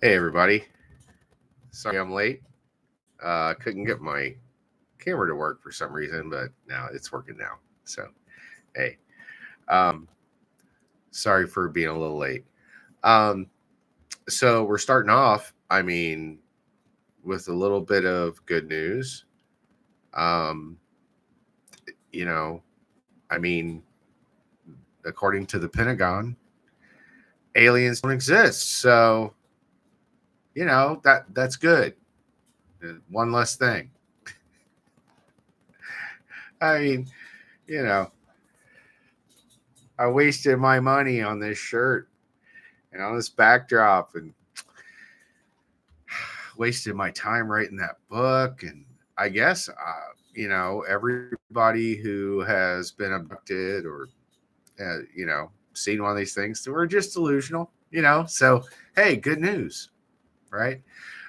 Hey everybody. Sorry I'm late. Couldn't get my camera to work for some reason, but now it's working now. So, hey. Um, Sorry for being a little late. Um, so we're starting off, with a little bit of good news. Um, you know, I mean, according to the Pentagon, aliens don't exist. So, that's good. One less thing. I mean, you know, I wasted my money on this shirt and on this backdrop and wasted my time writing that book. And I guess, everybody who has been abducted or, seen one of these things, we're just delusional. So, hey, good news, right?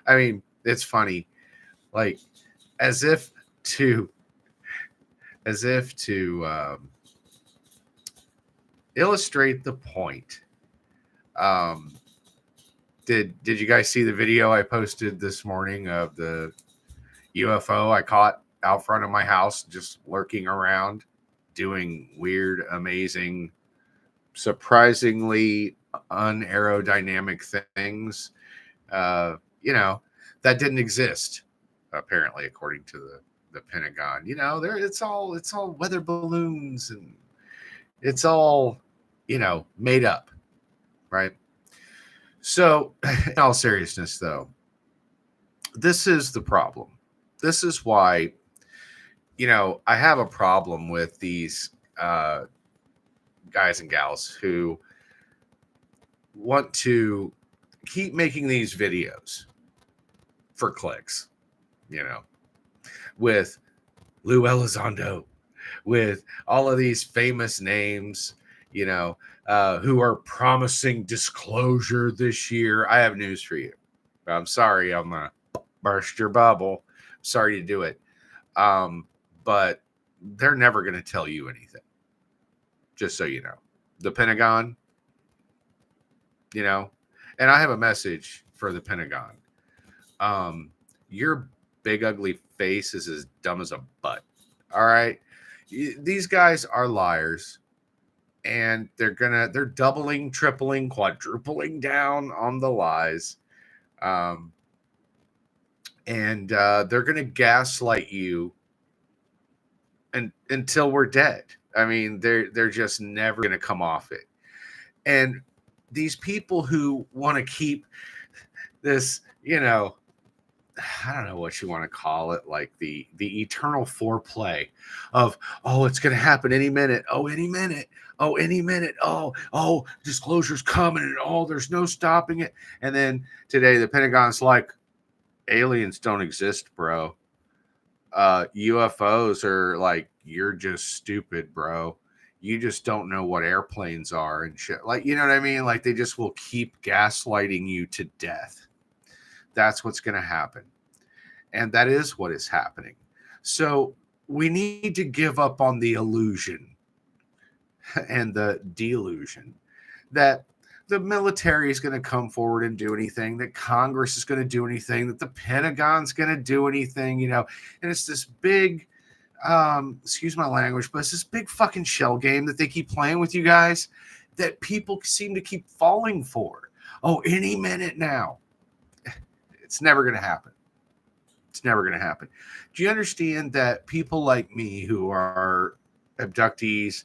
I mean, it's funny, like, as if to, as if to illustrate the point. Um, did you guys see the video I posted this morning of the UFO I caught out front of my house, just lurking around, doing weird, amazing, surprisingly unaerodynamic things? Uh, you know, that didn't exist, apparently, according to the Pentagon. There it's all weather balloons and it's all made up, right? So, in all seriousness, though, this is the problem. This is why I have a problem with these uh, guys and gals who want to keep making these videos for clicks, you know, with Lou Elizondo, with all of these famous names, who are promising disclosure this year. I have news for you. I'm sorry, I'm going to burst your bubble. Sorry to do it. But they're never going to tell you anything. Just so you know. The Pentagon, and I have a message for the Pentagon. Your big ugly face is as dumb as a butt. All right. These guys are liars, and they're doubling, tripling, quadrupling down on the lies. And they're gonna gaslight you until we're dead. I mean, they're just never gonna come off it. And these people who want to keep this, I don't know what you want to call it, like the eternal foreplay of, oh, it's going to happen any minute, oh, any minute, oh, any minute, oh, disclosure's coming, and oh, there's no stopping it. And then today the Pentagon's like, aliens don't exist, bro. UFOs are like, you're just stupid, bro. You just don't know what airplanes are and shit. Like, you know what I mean? Like, they just will keep gaslighting you to death. That's what's going to happen. And that is what is happening. So we need to give up on the illusion and the delusion that the military is going to come forward and do anything, that Congress is going to do anything, that the Pentagon's going to do anything, and it's this big, excuse my language, but it's this big fucking shell game that they keep playing with you guys that people seem to keep falling for. Oh, any minute now. It's never going to happen. It's never going to happen. Do you understand that people like me who are abductees,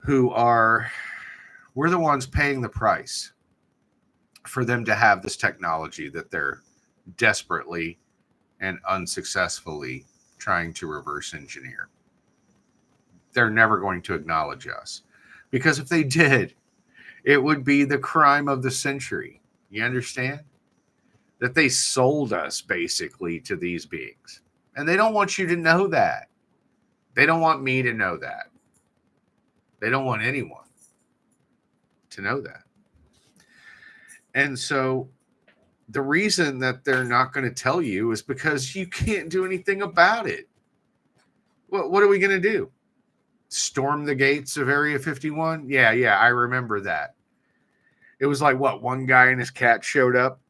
we're the ones paying the price for them to have this technology that they're desperately and unsuccessfully trying to reverse engineer? They're never going to acknowledge us, because if they did, it would be the crime of the century. You understand? That they sold us basically to these beings. And they don't want you to know that. They don't want me to know that. They don't want anyone to know that. And so the reason that they're not going to tell you is because you can't do anything about it. What are we going to do? Storm the gates of Area 51? Yeah, I remember that. It was like, what, one guy and his cat showed up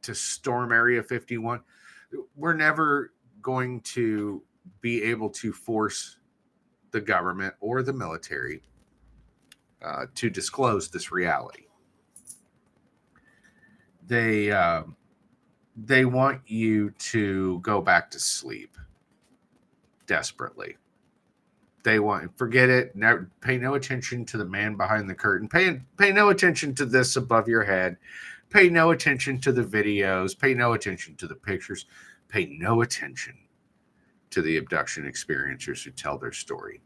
to storm Area 51. We're never going to be able to force the government or the military to disclose this reality. They want you to go back to sleep desperately. They want, forget it. Never, pay no attention to the man behind the curtain. Pay no attention to this above your head. Pay no attention to the videos. Pay no attention to the pictures. Pay no attention to the abduction experiencers who tell their story.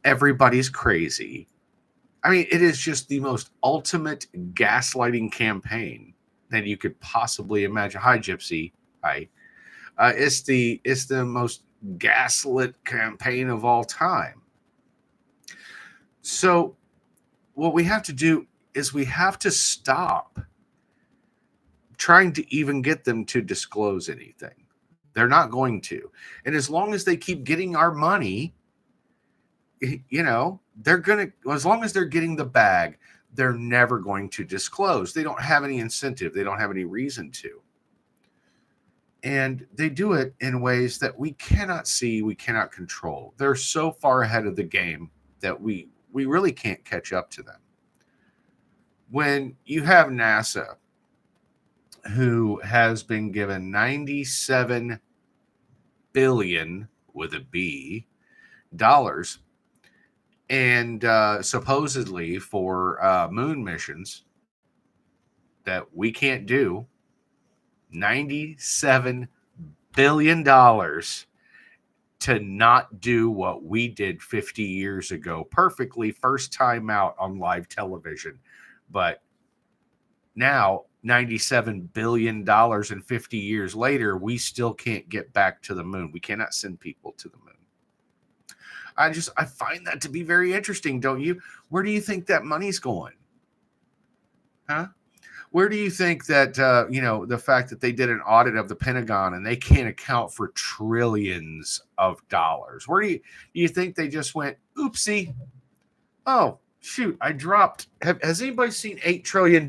Everybody's crazy. I mean, it is just the most ultimate gaslighting campaign that you could possibly imagine. Hi, Gypsy. Hi. It's the most gaslit campaign of all time. So what we have to do is we have to stop trying to even get them to disclose anything. They're not going to. And as long as they keep getting our money, they're going to, as long as they're getting the bag, they're never going to disclose. They don't have any incentive. They don't have any reason to. And they do it in ways that we cannot see, we cannot control. They're so far ahead of the game that we really can't catch up to them. When you have NASA, who has been given $97 billion with a B dollars, and supposedly for moon missions that we can't do, $97 billion to not do what we did 50 years ago perfectly, first time out on live television. But now, $97 billion and 50 years later, we still can't get back to the moon. We cannot send people to the moon. I find that to be very interesting, don't you? Where do you think that money's going? Huh? Where do you think that, the fact that they did an audit of the Pentagon and they can't account for trillions of dollars? Where do you think they just went, oopsie? Oh, shoot, I dropped. Has anybody seen $8 trillion?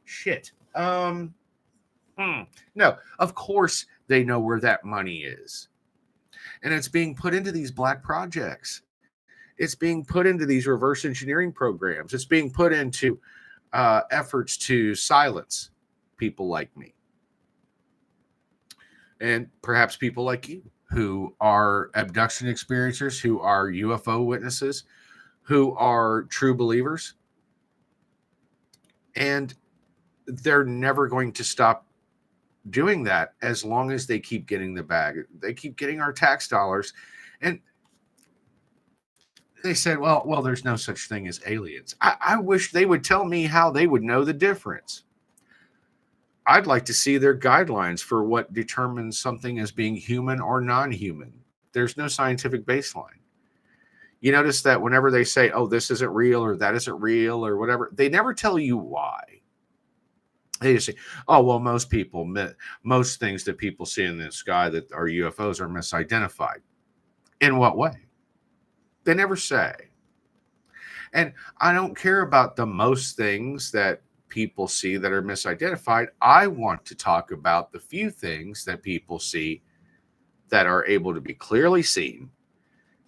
Shit. No, of course they know where that money is. And it's being put into these black projects. It's being put into these reverse engineering programs. It's being put into efforts to silence people like me. And perhaps people like you who are abduction experiencers, who are UFO witnesses, who are true believers. And they're never going to stop doing that as long as they keep getting the bag. They keep getting our tax dollars. And they said, well, there's no such thing as aliens. I wish they would tell me how they would know the difference. I'd like to see their guidelines for what determines something as being human or non-human. There's no scientific baseline. You notice that whenever they say, oh, this isn't real or that isn't real or whatever, they never tell you why. They just say, oh, well, most things that people see in the sky that are UFOs are misidentified. In what way? They never say. And I don't care about the most things that people see that are misidentified. I want to talk about the few things that people see that are able to be clearly seen,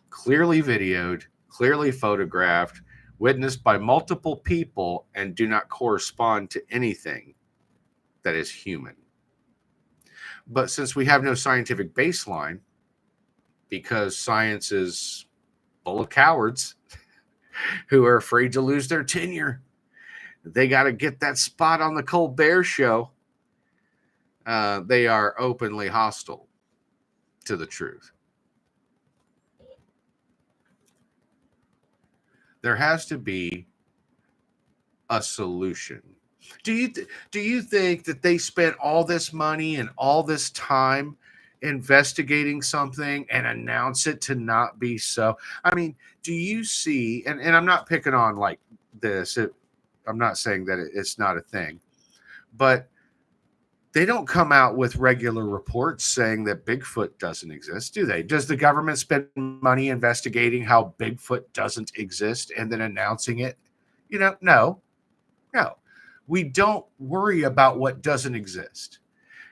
clearly videoed, clearly photographed, witnessed by multiple people, and do not correspond to anything that is human. But since we have no scientific baseline, because science is full of cowards who are afraid to lose their tenure, they got to get that spot on the Colbert Show. They are openly hostile to the truth. There has to be a solution. Do you think that they spent all this money and all this time investigating something and announce it to not be so? I mean, do you see, and I'm not picking on like this, I'm not saying that it's not a thing, but they don't come out with regular reports saying that Bigfoot doesn't exist, do they? Does the government spend money investigating how Bigfoot doesn't exist and then announcing it? No. No, we don't worry about what doesn't exist.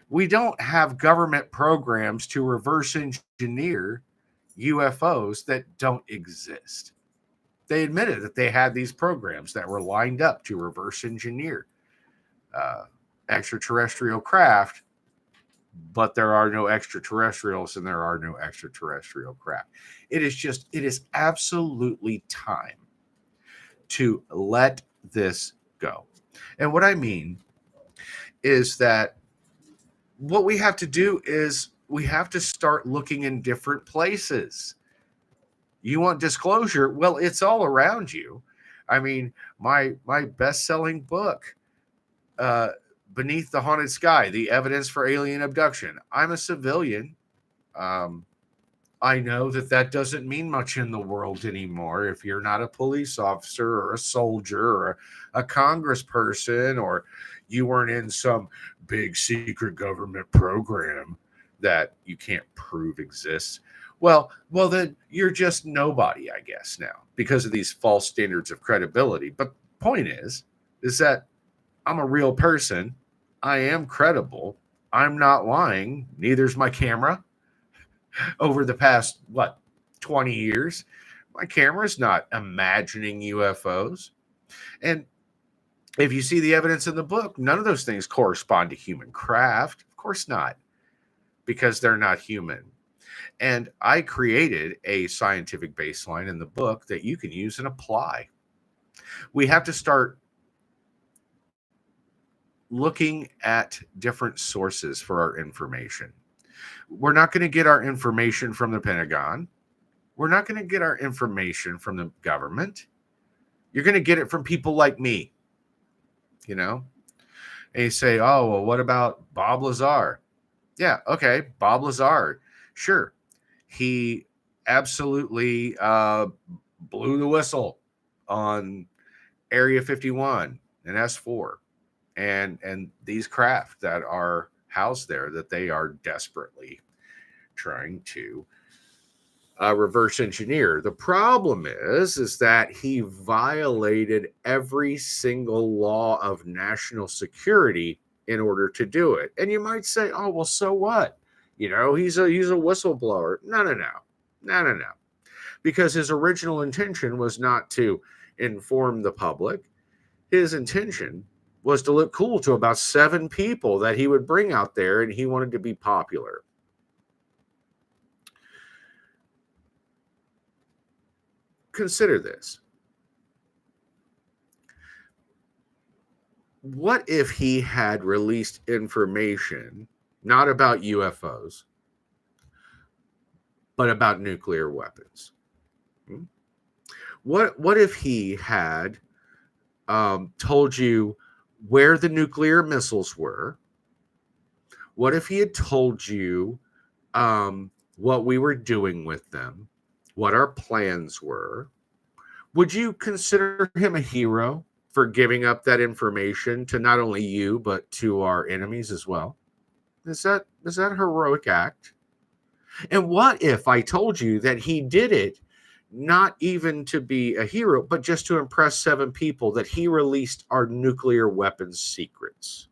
We don't have government programs to reverse engineer UFOs that don't exist. They admitted that they had these programs that were lined up to reverse engineer uh, extraterrestrial craft, but there are no extraterrestrials and there are no extraterrestrial craft. It is absolutely time to let this go. And what I mean is that what we have to do is we have to start looking in different places. You want disclosure? Well, it's all around you. I mean, my best-selling book, uh, Beneath the Haunted Sky, The Evidence for Alien Abduction. I'm a civilian. Um, I know that that doesn't mean much in the world anymore if you're not a police officer or a soldier or a congressperson or you weren't in some big secret government program that you can't prove exists. Well, then you're just nobody, I guess, now because of these false standards of credibility. But point is that I'm a real person. I am credible. I'm not lying. Neither's my camera. Over the past 20 years, my camera's not imagining UFOs. And if you see the evidence in the book, none of those things correspond to human craft. Of course not, because they're not human. And I created a scientific baseline in the book that you can use and apply. We have to start looking at different sources for our information. We're not going to get our information from the Pentagon. We're not going to get our information from the government. You're going to get it from people like me, you know? And you say, oh, well, what about Bob Lazar? Yeah, okay, Bob Lazar. Sure. He absolutely blew the whistle on Area 51 and S4 and these craft that are housed there that they are desperately trying to reverse engineer. The problem is that he violated every single law of national security in order to do it. And you might say, oh, well, so what? You know, he's a whistleblower. No. Because his original intention was not to inform the public. His intention was to look cool to about 7 people that he would bring out there, and he wanted to be popular. Consider this. What if he had released information not about UFOs, but about nuclear weapons? What if he had told you where the nuclear missiles were? What if he had told you what we were doing with them, what our plans were? Would you consider him a hero for giving up that information to not only you, but to our enemies as well? Is that a heroic act? And what if I told you that he did it not even to be a hero, but just to impress 7 people, that he released our nuclear weapons secrets?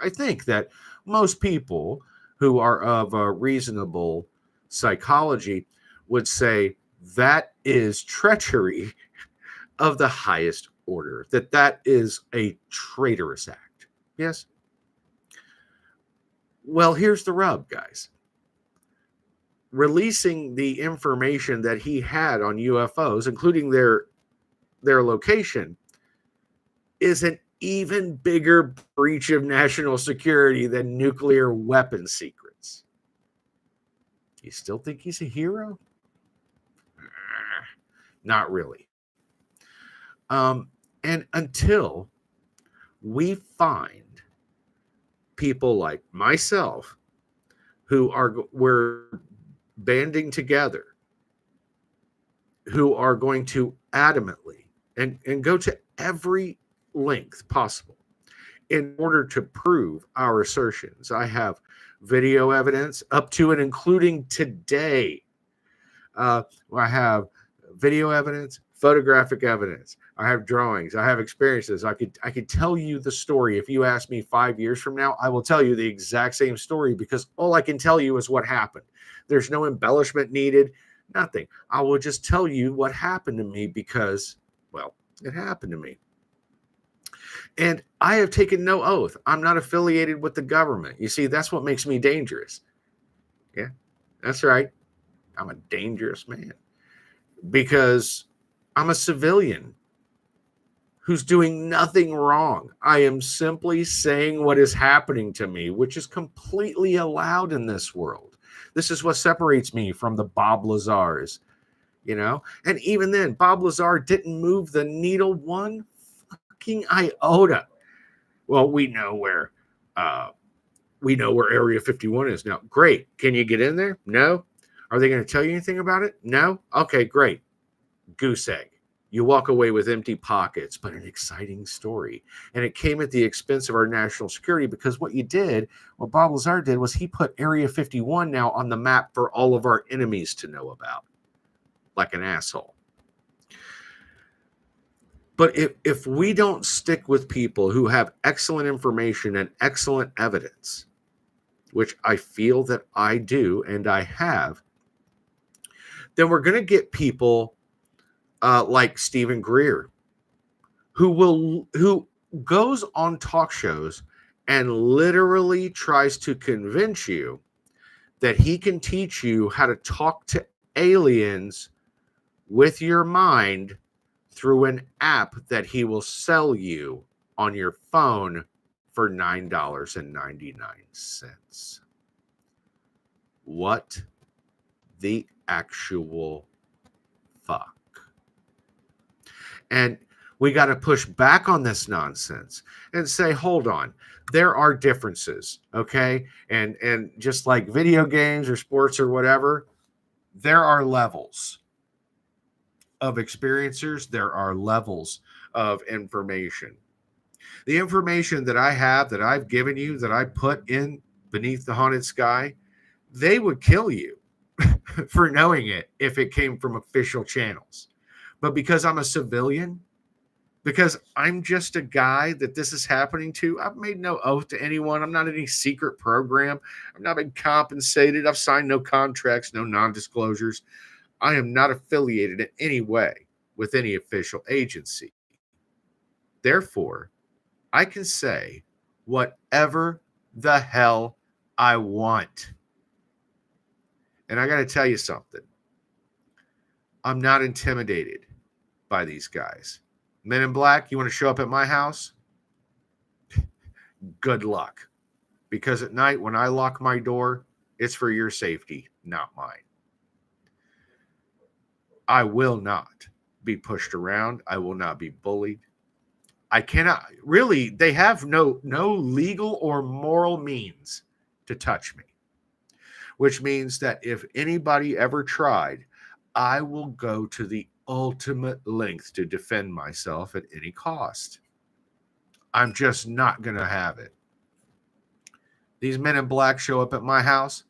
I think that most people who are of a reasonable psychology would say that is treachery of the highest order, that is a traitorous act. Yes? Well, here's the rub, guys. Releasing the information that he had on UFOs, including their location, is an even bigger breach of national security than nuclear weapon secrets. You still think he's a hero? Not really. And until we find people like myself who we're banding together, who are going to adamantly and go to every length possible in order to prove our assertions. I have video evidence up to and including today. I have video evidence, photographic evidence. I have drawings. I have experiences. I could tell you the story. If you ask me 5 years from now, I will tell you the exact same story because all I can tell you is what happened. There's no embellishment needed, nothing. I will just tell you what happened to me because, well, it happened to me. And I have taken no oath. I'm not affiliated with the government. You see, that's what makes me dangerous. Yeah, that's right. I'm a dangerous man because I'm a civilian who's doing nothing wrong. I am simply saying what is happening to me, which is completely allowed in this world. This is what separates me from the Bob Lazars, you know? And even then, Bob Lazar didn't move the needle one fucking iota. Well, we know where Area 51 is now. Great. Can you get in there? No. Are they going to tell you anything about it? No. Okay, great. Goose egg. You walk away with empty pockets, but an exciting story. And it came at the expense of our national security because what Bob Lazar did was he put Area 51 now on the map for all of our enemies to know about. Like an asshole. But if we don't stick with people who have excellent information and excellent evidence, which I feel that I do and I have, then we're going to get people like Stephen Greer, who goes on talk shows and literally tries to convince you that he can teach you how to talk to aliens with your mind through an app that he will sell you on your phone for $9.99. What the actual fuck? And we got to push back on this nonsense and say, hold on, there are differences, okay? And just like video games or sports or whatever, there are levels of experiencers, there are levels of information. The information that I have, that I've given you, that I put in Beneath the Haunted Sky, they would kill you for knowing it if it came from official channels. But because I'm a civilian, because I'm just a guy that this is happening to, I've made no oath to anyone. I'm not in any secret program. I've not been compensated. I've signed no contracts, no non-disclosures. I am not affiliated in any way with any official agency. Therefore, I can say whatever the hell I want. And I got to tell you something. I'm not intimidated by these guys. Men in Black, you want to show up at my house? Good luck. Because at night when I lock my door, it's for your safety, not mine. I will not be pushed around. I will not be bullied. I cannot really, they have no legal or moral means to touch me, which means that if anybody ever tried, I will go to the ultimate length to defend myself at any cost. I'm just not going to have it. These men in black show up at my house,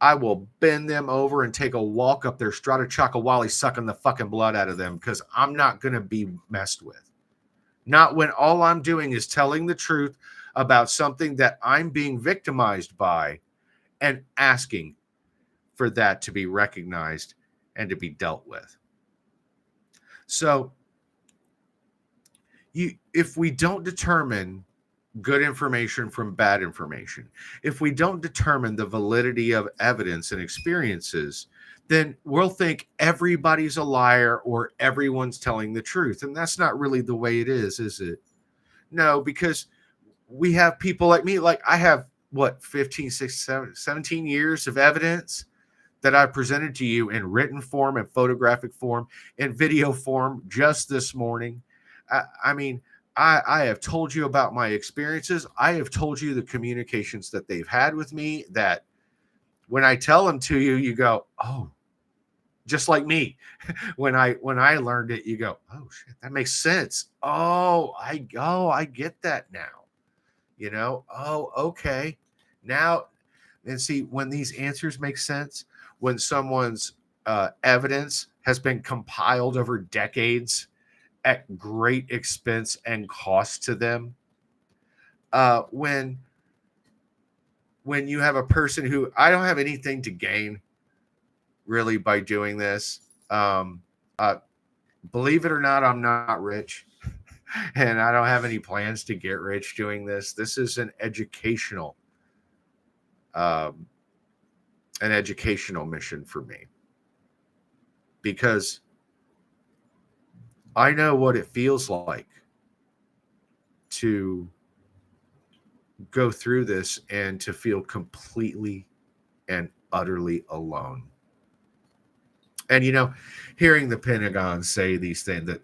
I will bend them over and take a walk up their Strata Chakawali sucking the fucking blood out of them because I'm not going to be messed with. Not when all I'm doing is telling the truth about something that I'm being victimized by and asking for that to be recognized and to be dealt with. So, if we don't determine good information from bad information, if we don't determine the validity of evidence and experiences, then we'll think everybody's a liar or everyone's telling the truth. And that's not really the way it is it? No, because we have people like me, like I have, 15, 16, 17 years of evidence that I presented to you in written form and photographic form and video form just this morning. I have told you about my experiences. I have told you the communications that they've had with me that when I tell them to you, you go, oh, just like me. When I learned it, you go, oh shit, that makes sense. I get that now. Oh, okay. Now, and see, when these answers make sense, when someone's evidence has been compiled over decades at great expense and cost to them. When you have a person who, I don't have anything to gain really by doing this. Believe it or not, I'm not rich, and I don't have any plans to get rich doing this. This is an educational mission for me, because I know what it feels like to go through this and to feel completely and utterly alone. And, hearing the Pentagon say these things that,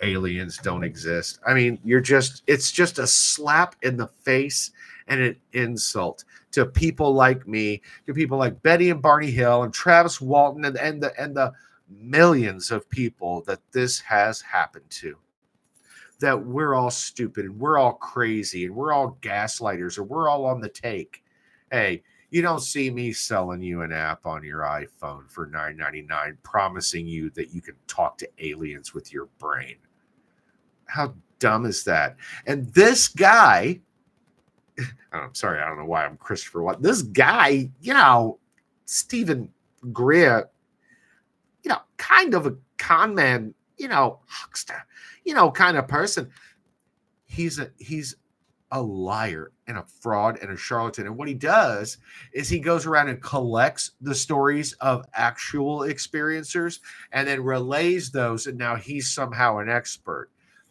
aliens don't exist. I mean, it's just a slap in the face and an insult to people like me, to people like Betty and Barney Hill and Travis Walton and the millions of people that this has happened to. That we're all stupid and we're all crazy and we're all gaslighters or we're all on the take. Hey, you don't see me selling you an app on your iPhone for $9.99, promising you that you can talk to aliens with your brain. How dumb is that? And this guy, I'm sorry, I don't know why I'm Christopher Watt. This guy, Stephen Greer, kind of a con man, huckster, kind of person. He's a liar and a fraud and a charlatan. And what he does is he goes around and collects the stories of actual experiencers and then relays those. And now he's somehow an expert.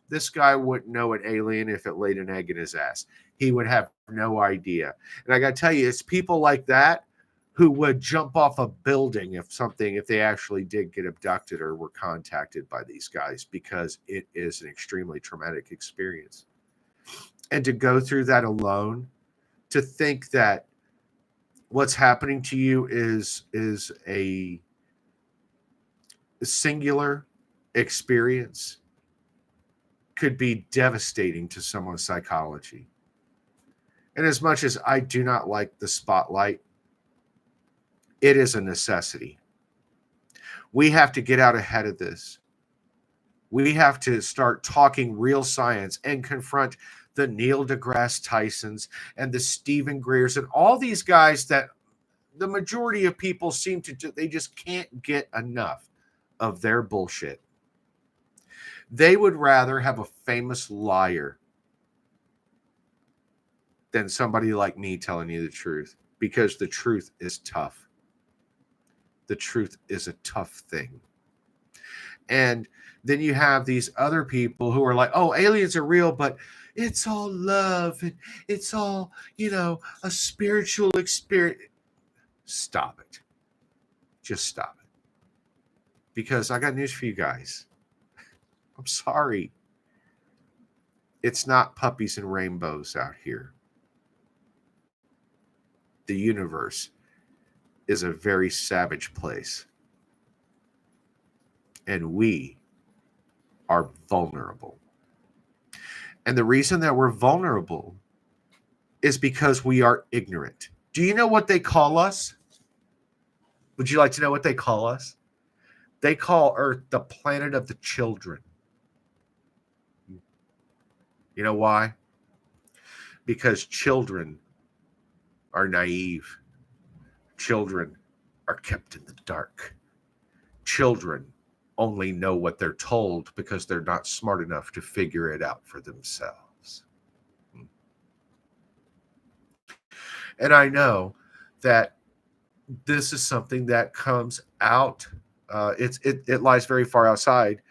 This guy wouldn't know an alien if it laid an egg in his ass. He would have no idea. And I got to tell you, it's people like that who would jump off a building if they actually did get abducted or were contacted by these guys, because it is an extremely traumatic experience. And to go through that alone, to think that what's happening to you is a singular experience, could be devastating to someone's psychology. And as much as I do not like the spotlight, it is a necessity. We have to get out ahead of this. We have to start talking real science and confront the Neil deGrasse Tysons and the Stephen Greers and all these guys that the majority of people they just can't get enough of their bullshit. They would rather have a famous liar than somebody like me telling you the truth, because the truth is tough. The truth is a tough thing. And then you have these other people who are like, oh, aliens are real, but it's all love and it's all, a spiritual experience. Stop it. Just stop it. Because I got news for you guys. I'm sorry. It's not puppies and rainbows out here. The universe is a very savage place. And we are vulnerable. And the reason that we're vulnerable is because we are ignorant. Do you know what they call us? Would you like to know what they call us? They call Earth the planet of the children. You know why? Because children are naive. Children are kept in the dark. Children only know what they're told because they're not smart enough to figure it out for themselves. And I know that this is something that comes out. It lies very far outside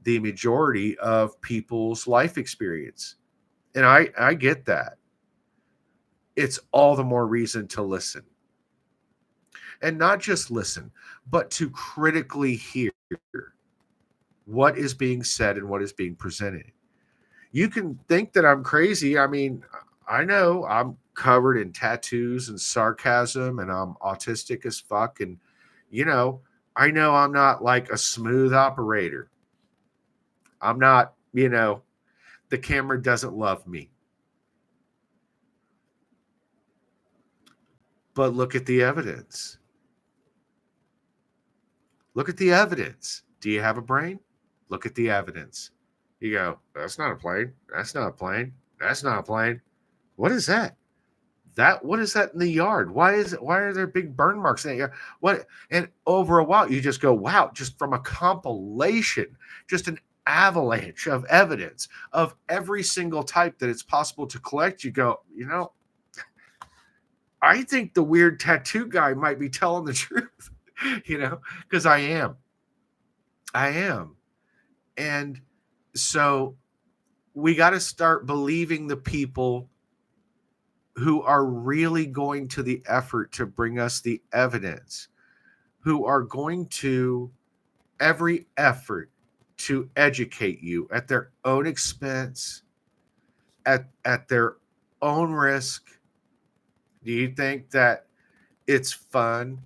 the majority of people's life experience. And I get that. It's all the more reason to listen. And not just listen, but to critically hear what is being said and what is being presented. You can think that I'm crazy. I mean, I know I'm covered in tattoos and sarcasm and I'm autistic as fuck. And, I know I'm not like a smooth operator. I'm not, the camera doesn't love me. But look at the evidence. Look at the evidence. Do you have a brain? Look at the evidence. You go, that's not a plane. That's not a plane. That's not a plane. What is that? What is that in the yard? Why are there big burn marks in the yard? What? And over a while, you just go, wow, just from a compilation, just an avalanche of evidence of every single type that it's possible to collect. You go, I think the weird tattoo guy might be telling the truth, because I am. And so we got to start believing the people who are really going to the effort to bring us the evidence, who are going to every effort to educate you at their own expense, at their own risk. Do you think that it's fun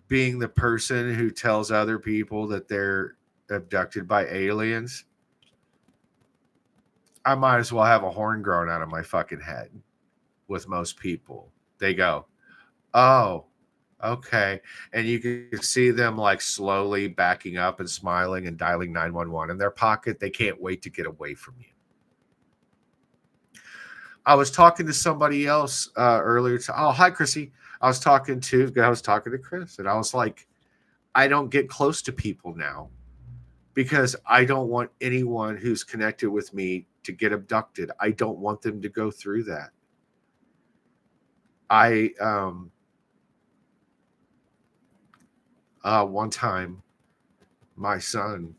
being the person who tells other people that they're abducted by aliens? I might as well have a horn growing out of my fucking head. With most people, they go, oh, okay. And you can see them like slowly backing up and smiling and dialing 911 in their pocket. They can't wait to get away from you. I was talking to somebody else earlier. Hi, Chrissy. I was talking to Chris, and I was like, I don't get close to people now because I don't want anyone who's connected with me to get abducted. I don't want them to go through that. One time, my son,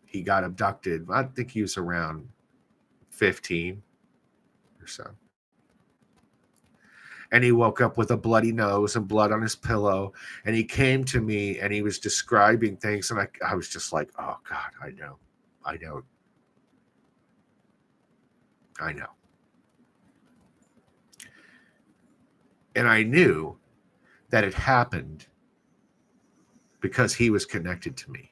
he got abducted. I think he was around 15 or so. And he woke up with a bloody nose and blood on his pillow. And he came to me and he was describing things. And I was just like, oh, God, I know. And I knew that it happened because he was connected to me.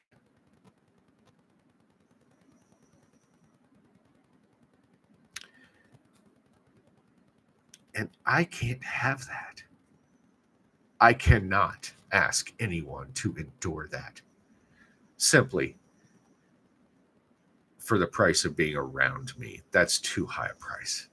And I can't have that. I cannot ask anyone to endure that simply for the price of being around me. That's too high a price.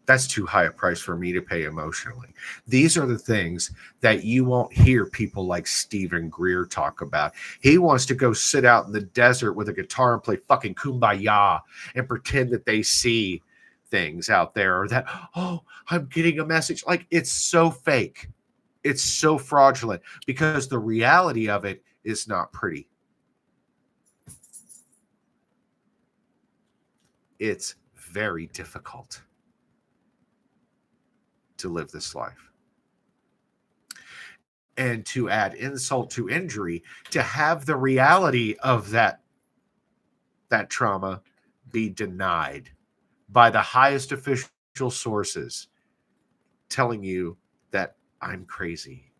That's too high a price for me to pay emotionally. These are the things that you won't hear people like Stephen Greer talk about. He wants to go sit out in the desert with a guitar and play fucking Kumbaya and pretend that they see things out there, or that, oh, I'm getting a message. Like, it's so fake. It's so fraudulent because the reality of it is not pretty. It's very difficult to live this life. And to add insult to injury, to have the reality of that trauma be denied by the highest official sources, telling you that I'm crazy,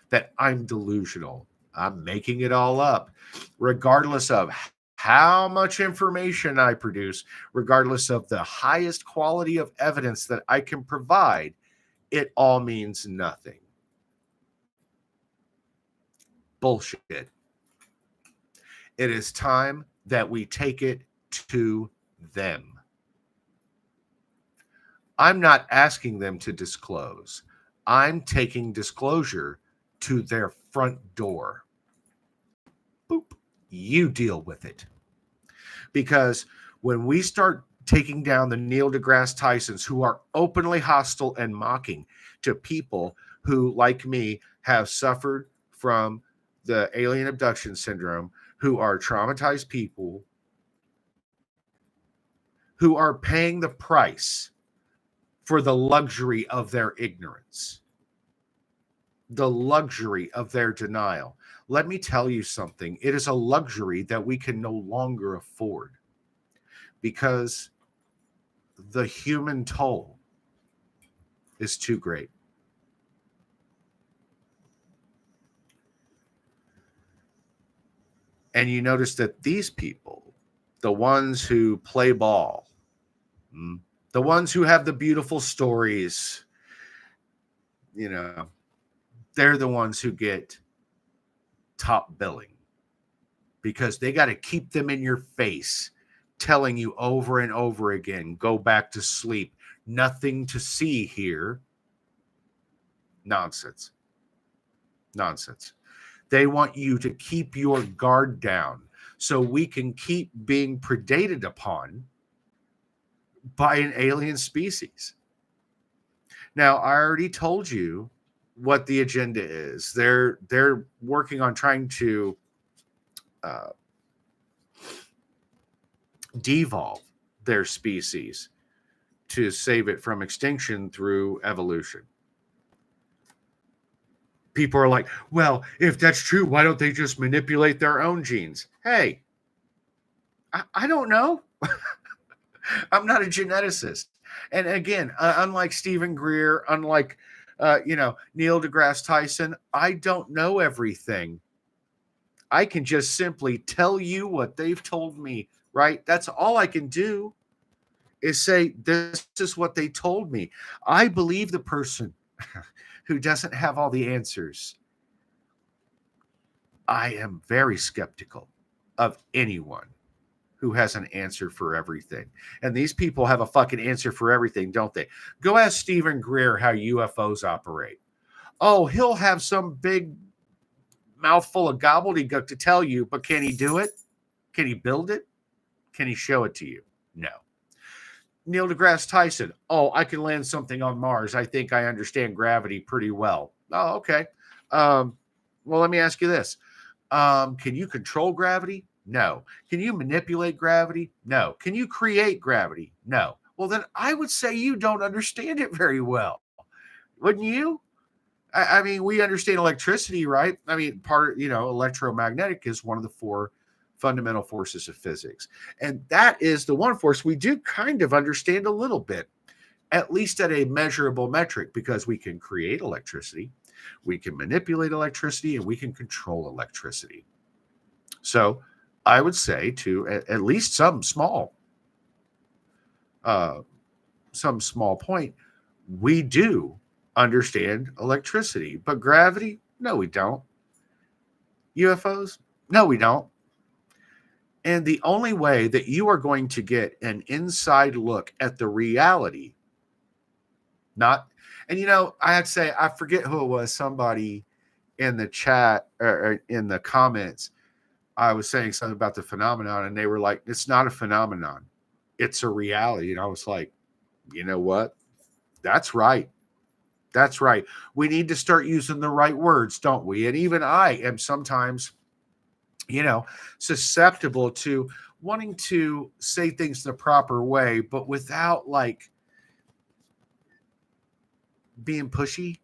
that I'm delusional, I'm making it all up, regardless of how much information I produce, regardless of the highest quality of evidence that I can provide, it all means nothing. Bullshit. It is time that we take it to them. I'm not asking them to disclose. I'm taking disclosure to their front door. Boop. You deal with it. Because when we start taking down the Neil deGrasse Tysons, who are openly hostile and mocking to people who, like me, have suffered from the alien abduction syndrome, who are traumatized people, who are paying the price for the luxury of their ignorance, the luxury of their denial. Let me tell you something. It is a luxury that we can no longer afford because the human toll is too great. And you notice that these people, the ones who play ball, the ones who have the beautiful stories, they're the ones who get top billing. because they got to keep them in your face, telling you over and over again, go back to sleep. Nothing to see here. Nonsense. Nonsense. They want you to keep your guard down so we can keep being predated upon by an alien species. Now, I already told you what the agenda is. They're working on trying to devolve their species to save it from extinction through evolution. People are like, well, if that's true, why don't they just manipulate their own genes? Hey, I don't know. I'm not a geneticist. And again, unlike Stephen Greer, unlike Neil deGrasse Tyson, I don't know everything. I can just simply tell you what they've told me, right? That's all I can do is say, this is what they told me. I believe the person who doesn't have all the answers. I am very skeptical of anyone who has an answer for everything. And these people have a fucking answer for everything, don't they? Go ask Stephen Greer how UFOs operate. Oh, he'll have some big mouthful of gobbledygook to tell you, but can he do it? Can he build it? Can he show it to you? No. Neil deGrasse Tyson. Oh, I can land something on Mars. I think I understand gravity pretty well. Oh, okay. Well, let me ask you this. Can you control gravity? No. Can you manipulate gravity? No. Can you create gravity? No. Well, then I would say you don't understand it very well. Wouldn't you? I mean, we understand electricity, right? I mean, electromagnetic is one of the four fundamental forces of physics. And that is the one force we do kind of understand a little bit, at least at a measurable metric, because we can create electricity, we can manipulate electricity, and we can control electricity. So I would say to at least some small point, we do understand electricity. But gravity? No, we don't. UFOs? No, we don't. And the only way that you are going to get an inside look at the reality, I had to say, I forget who it was, somebody in the chat or in the comments, I was saying something about the phenomenon, and they were like, it's not a phenomenon, it's a reality. And I was like, you know what? That's right. That's right. We need to start using the right words, don't we? And even I am sometimes, susceptible to wanting to say things the proper way, but without like being pushy,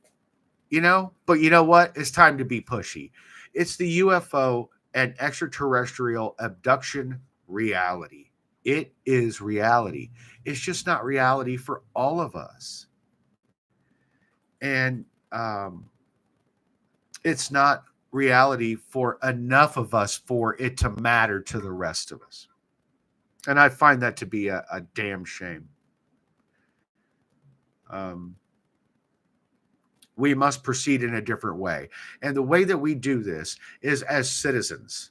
But you know what? It's time to be pushy. It's the UFO and extraterrestrial abduction reality. It is reality. It's just not reality for all of us. And it's not reality for enough of us for it to matter to the rest of us. And I find that to be a damn shame. We must proceed in a different way. And the way that we do this is as citizens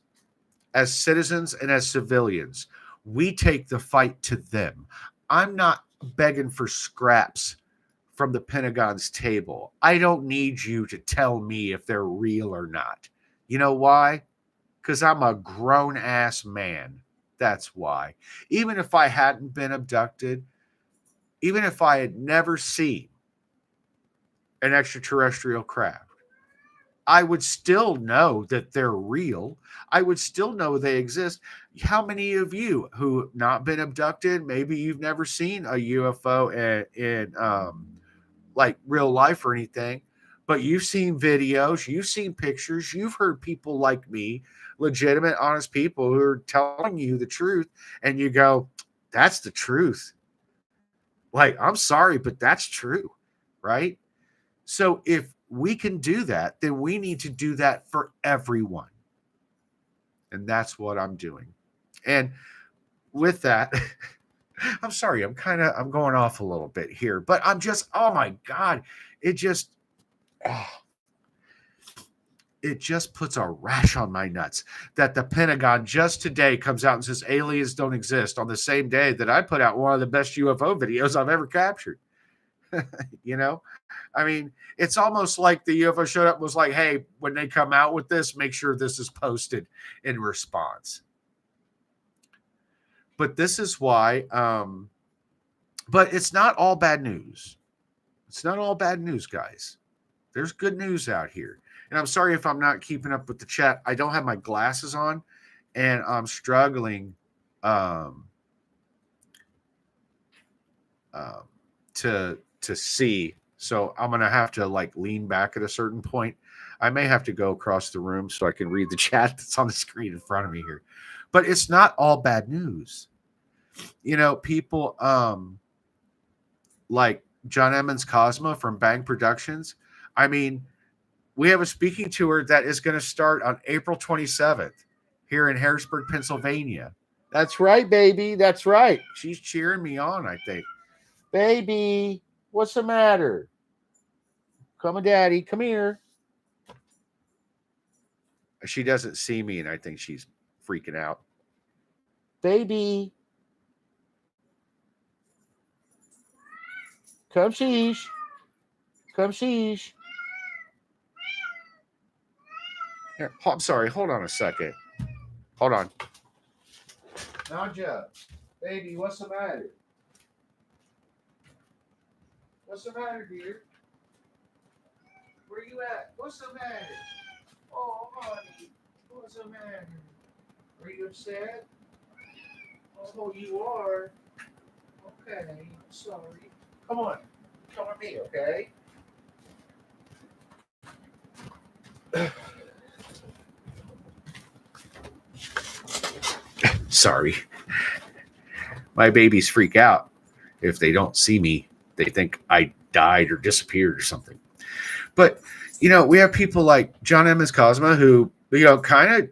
and as civilians. We take the fight to them. I'm not begging for scraps from the Pentagon's table. I don't need you to tell me if they're real or not. You know why? Because I'm a grown-ass man. That's why. Even if I hadn't been abducted, even if I had never seen an extraterrestrial craft, I would still know that they're real. I would still know they exist. How many of you who have not been abducted, maybe you've never seen a UFO in like real life or anything, but you've seen videos, you've seen pictures, you've heard people like me, legitimate, honest people who are telling you the truth, and you go, that's the truth. Like, I'm sorry, but that's true, right? So if we can do that, then we need to do that for everyone. And that's what I'm doing. And with that, I'm sorry, I'm going off a little bit here, but I'm just, oh my God, it just, it just puts a rash on my nuts that the Pentagon just today comes out and says aliens don't exist on the same day that I put out one of the best UFO videos I've ever captured. You know, I mean, it's almost like the UFO showed up and was like, hey, when they come out with this, make sure this is posted in response. But this is why, but it's not all bad news. It's not all bad news, guys. There's good news out here. And I'm sorry if I'm not keeping up with the chat. I don't have my glasses on, and I'm struggling to see. So I'm gonna have to like lean back at a certain point. I may have to go across the room so I can read the chat that's on the screen in front of me here. But it's not all bad news. You know, people like John Emmons Cosma from Bang Productions. I mean, we have a speaking tour that is going to start on April 27th here in Harrisburg, Pennsylvania. That's right, baby. That's right. She's cheering me on, I think. Baby, what's the matter? Come on, Daddy. Come here. She doesn't see me, and I think she's freaking out. Baby. Come, sheesh. Come, sheesh. Here, I'm sorry. Hold on a second. Hold on. Naja, baby, what's the matter? What's the matter, dear? Where you at? What's the matter? Oh, honey, what's the matter? Are you upset? Oh, you are. Okay, I'm sorry. Come on. Come with me, okay? Sorry. My babies freak out if they don't see me. They think I died or disappeared or something. But, you know, we have people like John Emmons Cosma who, you know, kind of,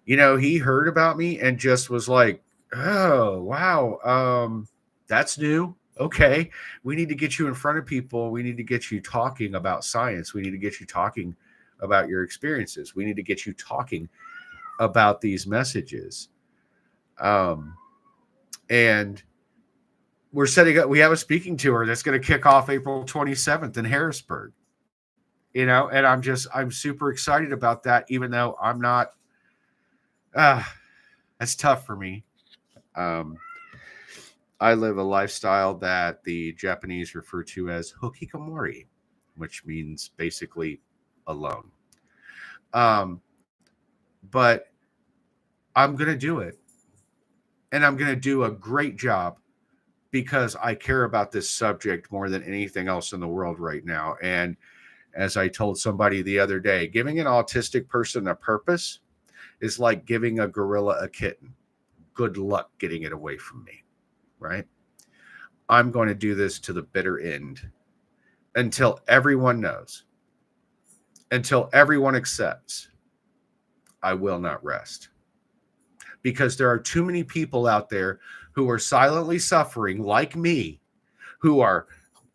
you know, he heard about me and just was like, oh, wow, that's new. Okay, we need to get you in front of people. We need to get you talking about science. We need to get you talking about your experiences. We need to get you talking about these messages. And we're setting up, we have a speaking tour that's going to kick off April 27th in Harrisburg, you know, and I'm super excited about that, even though I'm not, that's tough for me. I live a lifestyle that the Japanese refer to as hikikomori, which means basically alone. But I'm going to do it. And I'm going to do a great job because I care about this subject more than anything else in the world right now. And as I told somebody the other day, giving an autistic person a purpose is like giving a gorilla a kitten. Good luck getting it away from me, right? I'm going to do this to the bitter end until everyone knows, until everyone accepts. I will not rest. Because there are too many people out there who are silently suffering, like me, who are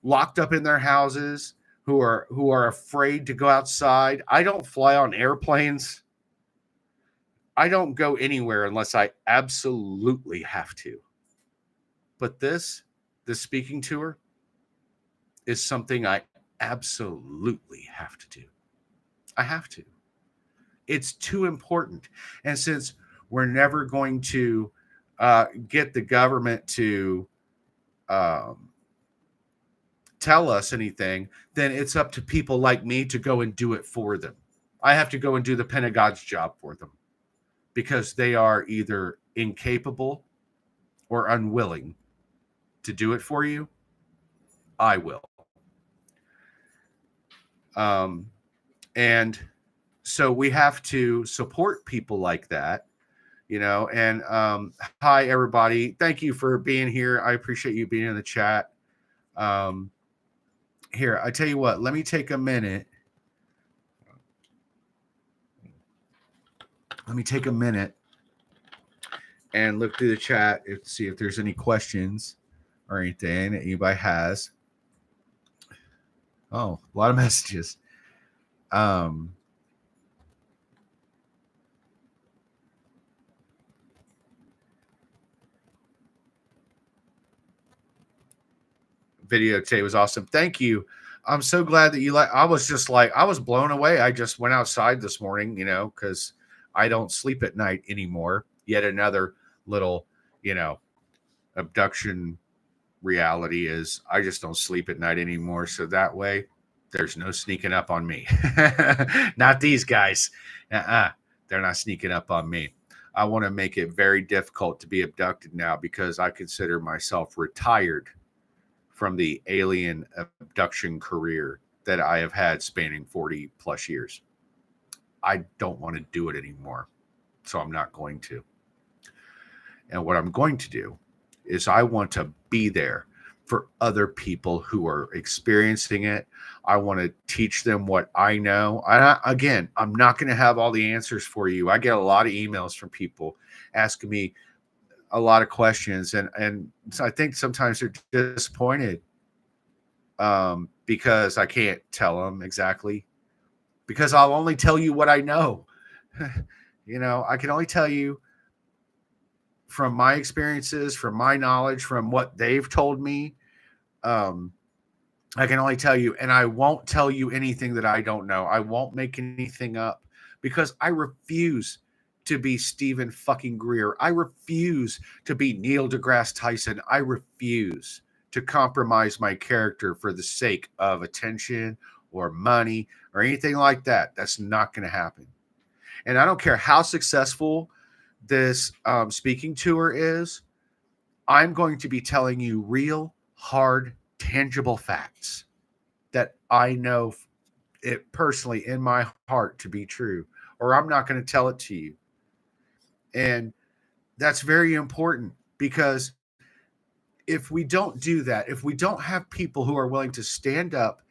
locked up in their houses, who are afraid to go outside. I don't fly on airplanes. I don't go anywhere unless I absolutely have to. But this speaking tour is something I absolutely have to do. I have to. It's too important. And since we're never going to get the government to tell us anything, then it's up to people like me to go and do it for them. I have to go and do the Pentagon's job for them because they are either incapable or unwilling to do it for you. I will. And so we have to support people like that. You know, and hi, everybody. Thank you for being here. I appreciate you being in the chat. Here, I tell you what, let me take a minute. Let me take a minute and look through the chat and see if there's any questions or anything that anybody has. Oh, a lot of messages. video today was awesome. Thank you. I'm so glad that you like. I was just like, I was blown away. I just went outside this morning, because I don't sleep at night anymore. Yet another little, abduction reality is I just don't sleep at night anymore. So that way, there's no sneaking up on me. Not these guys. They're not sneaking up on me. I want to make it very difficult to be abducted now because I consider myself retired from the alien abduction career that I have had spanning 40 plus years. I don't want to do it anymore. So I'm not going to. And what I'm going to do is I want to be there for other people who are experiencing it. I want to teach them what I know. Again, I'm not going to have all the answers for you. I get a lot of emails from people asking me a lot of questions, and so I think sometimes they're disappointed because I can't tell them exactly, because I'll only tell you what I know. I can only tell you from my experiences, from my knowledge, from what they've told me. I can only tell you, and I won't tell you anything that I don't know. I won't make anything up because I refuse to be Stephen fucking Greer. I refuse to be Neil deGrasse Tyson. I refuse to compromise my character for the sake of attention or money or anything like that. That's not going to happen. And I don't care how successful this speaking tour is. I'm going to be telling you real, hard, tangible facts that I know it personally in my heart to be true, or I'm not going to tell it to you. And that's very important, because if we don't do that, if we don't have people who are willing to stand up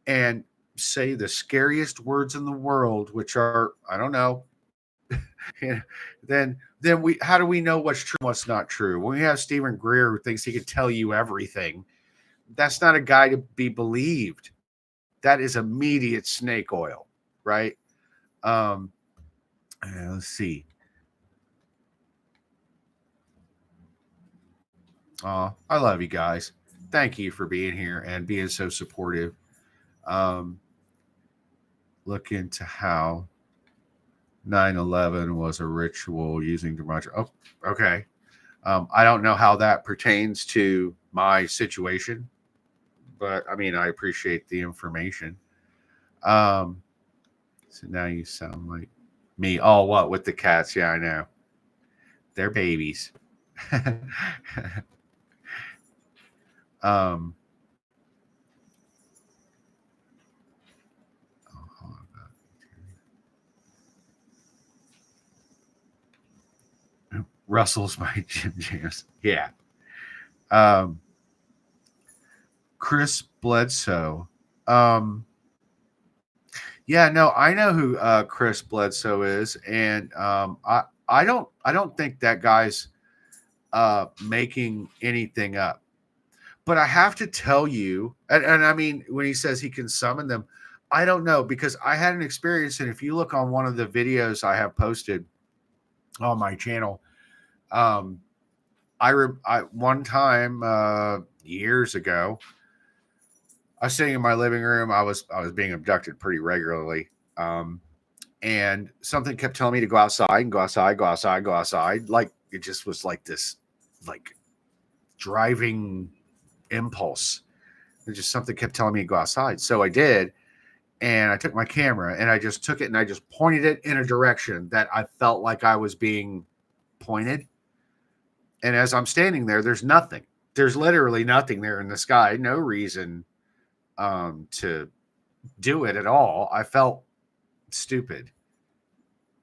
and say the scariest words in the world, which are, I don't know, then we, how do we know what's true and what's not true? When we have Stephen Greer who thinks he could tell you everything, that's not a guy to be believed. That is immediate snake oil, right? Let's see. Oh, I love you guys. Thank you for being here and being so supportive. Look into how 9/11 was a ritual using democracy. Oh, okay. I don't know how that pertains to my situation, but I mean, I appreciate the information. So now you sound like me. Oh, what with the cats? Yeah, I know. They're babies. um, Russell's my Jim James. Yeah. Chris Bledsoe. Yeah, no, I know who Chris Bledsoe is, and I don't think that guy's making anything up. But I have to tell you, and I mean, when he says he can summon them, I don't know, because I had an experience, and if you look on one of the videos I have posted on my channel, I one time years ago, I was sitting in my living room. I was being abducted pretty regularly, and something kept telling me to go outside and go outside, go outside, go outside. Like it just was like this, like driving impulse. It just something kept telling me to go outside, so I did. And I took my camera and I just took it and I just pointed it in a direction that I felt like I was being pointed. And as I'm standing there, there's nothing. There's literally nothing there in the sky. No reason to do it at all. I felt stupid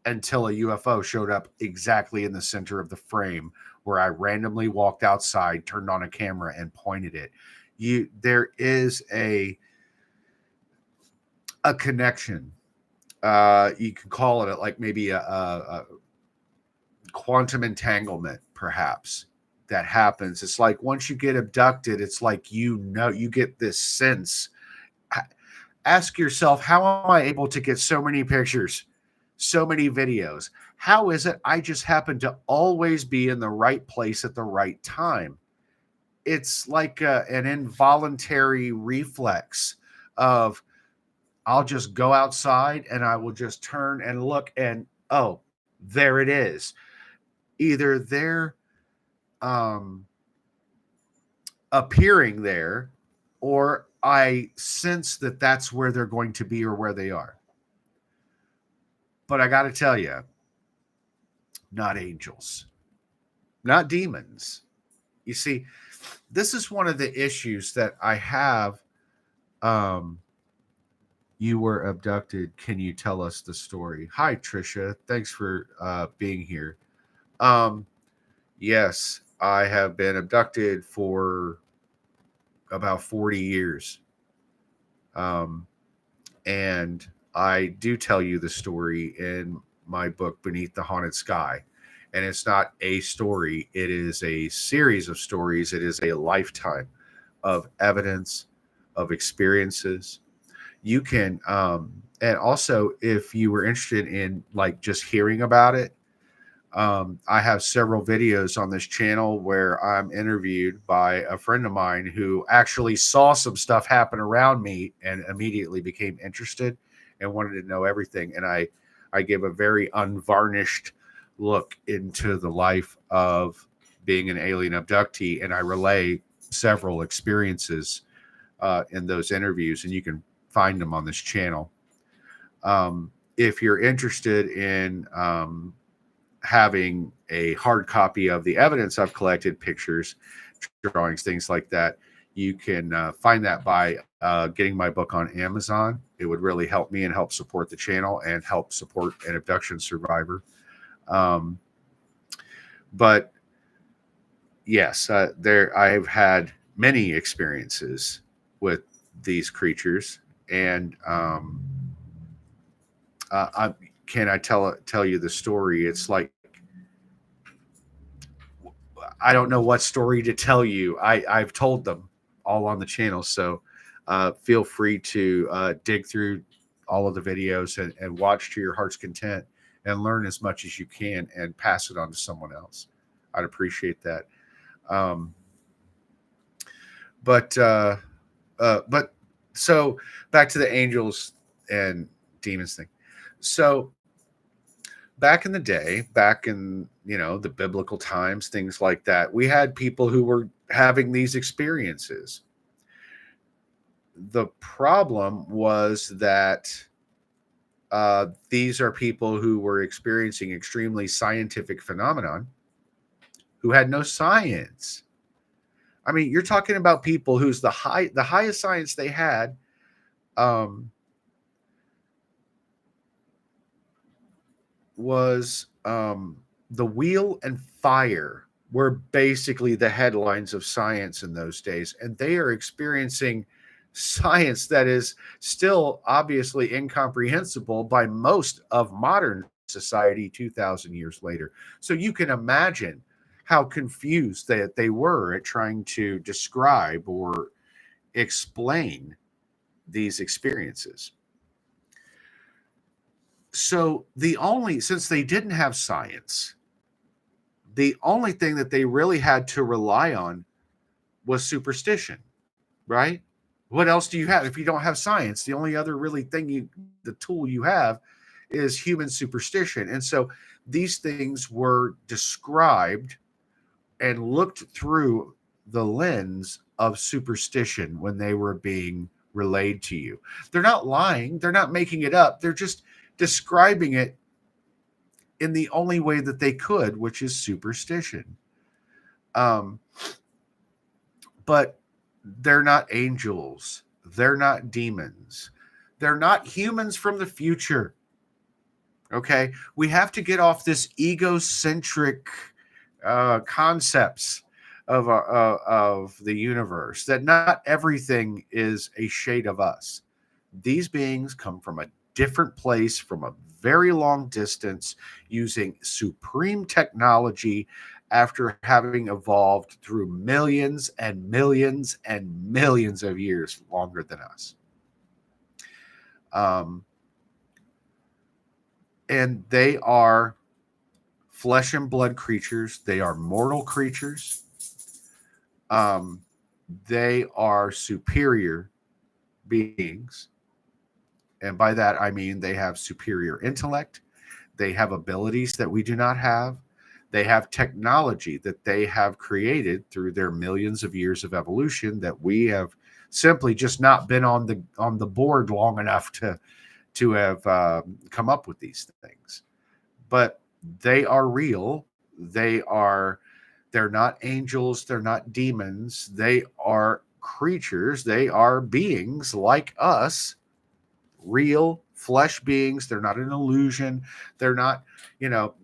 until a UFO showed up exactly in the center of the frame, where I randomly walked outside, turned on a camera, and pointed it. There is a connection. You could call it like maybe a quantum entanglement, perhaps, that happens. It's like once you get abducted, it's like, you get this sense. Ask yourself, how am I able to get so many pictures, so many videos? How is it I just happen to always be in the right place at the right time? it's like an involuntary reflex of I'll just go outside and I will just turn and look and oh, there it is. Either they're um, appearing there, or I sense that that's where they're going to be or where they are. But I got to tell you, not angels, not demons. You see, this is one of the issues that I have. You were abducted. Can you tell us the story? Hi, Trisha. Thanks for being here. Yes, I have been abducted for about 40 years. And I do tell you the story in my book, Beneath the Haunted Sky. And it's not a story, it is a series of stories. It is a lifetime of evidence, of experiences. You can, and also if you were interested in like just hearing about it, I have several videos on this channel where I'm interviewed by a friend of mine who actually saw some stuff happen around me and immediately became interested and wanted to know everything. And I give a very unvarnished look into the life of being an alien abductee, and I relay several experiences in those interviews, and you can find them on this channel. If you're interested in having a hard copy of the evidence I've collected, pictures, drawings, things like that, you can find that by getting my book on Amazon. It would really help me and help support the channel and help support an abduction survivor. But yes, I've had many experiences with these creatures, and can I tell you the story? It's like I don't know what story to tell you. I've told them all on the channel, so feel free to dig through all of the videos and watch to your heart's content and learn as much as you can and pass it on to someone else. I'd appreciate that. But so back to the angels and demons thing. So back in the day, back in, the biblical times, things like that, we had people who were having these experiences. The problem was that these are people who were experiencing extremely scientific phenomenon who had no science. I mean, you're talking about people who's the highest science they had was the wheel and fire were basically the headlines of science in those days. And they are experiencing science that is still obviously incomprehensible by most of modern society 2,000 years later. So you can imagine how confused they were at trying to describe or explain these experiences. So since they didn't have science, the only thing that they really had to rely on was superstition, right? What else do you have? If you don't have science, the only other really the tool you have is human superstition. And so these things were described and looked through the lens of superstition when they were being relayed to you. They're not lying. They're not making it up. They're just describing it in the only way that they could, which is superstition. But they're not angels. They're not demons. They're not humans from the future. Okay? We have to get off this egocentric concepts of the universe, that not everything is a shade of us. These beings come from a different place, from a very long distance, using supreme technology after having evolved through millions and millions and millions of years longer than us. And they are flesh and blood creatures. They are mortal creatures. Um, they are superior beings. And by that, I mean they have superior intellect. They have abilities that we do not have. They have technology that they have created through their millions of years of evolution that we have simply just not been on the board long enough to have come up with these things. But they are real. They're not angels. They're not demons. They are creatures. They are beings like us, real flesh beings. They're not an illusion. They're not,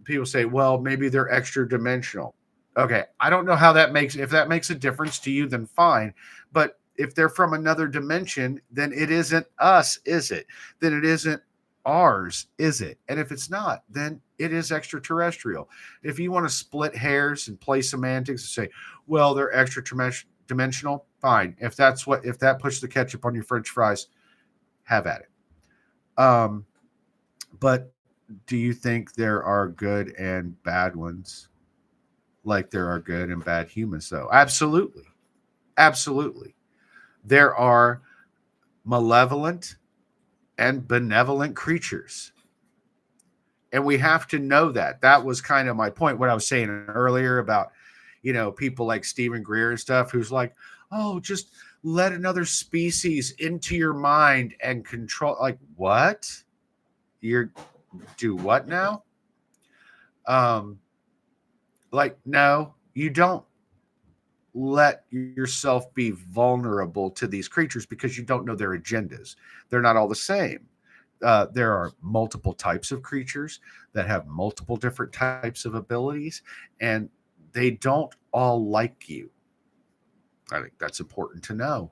people say, well, maybe they're extra dimensional. Okay, I don't know how that makes, if that makes a difference to you, then fine. But if they're from another dimension, then it isn't us, is it? Then it isn't ours, is it? And if it's not, then it is extraterrestrial. If you want to split hairs and play semantics and say, well, they're extra dimensional, fine. If that puts the ketchup on your French fries, have at it. But do you think there are good and bad ones? Like there are good and bad humans, though? Absolutely. Absolutely. There are malevolent and benevolent creatures. And we have to know that. That was kind of my point, what I was saying earlier about, people like Stephen Greer and stuff, who's like, oh, just let another species into your mind and control. Like, what? You're do what now? Like, no, you don't let yourself be vulnerable to these creatures because you don't know their agendas. They're not all the same. There are multiple types of creatures that have multiple different types of abilities, and they don't all like you. I think that's important to know.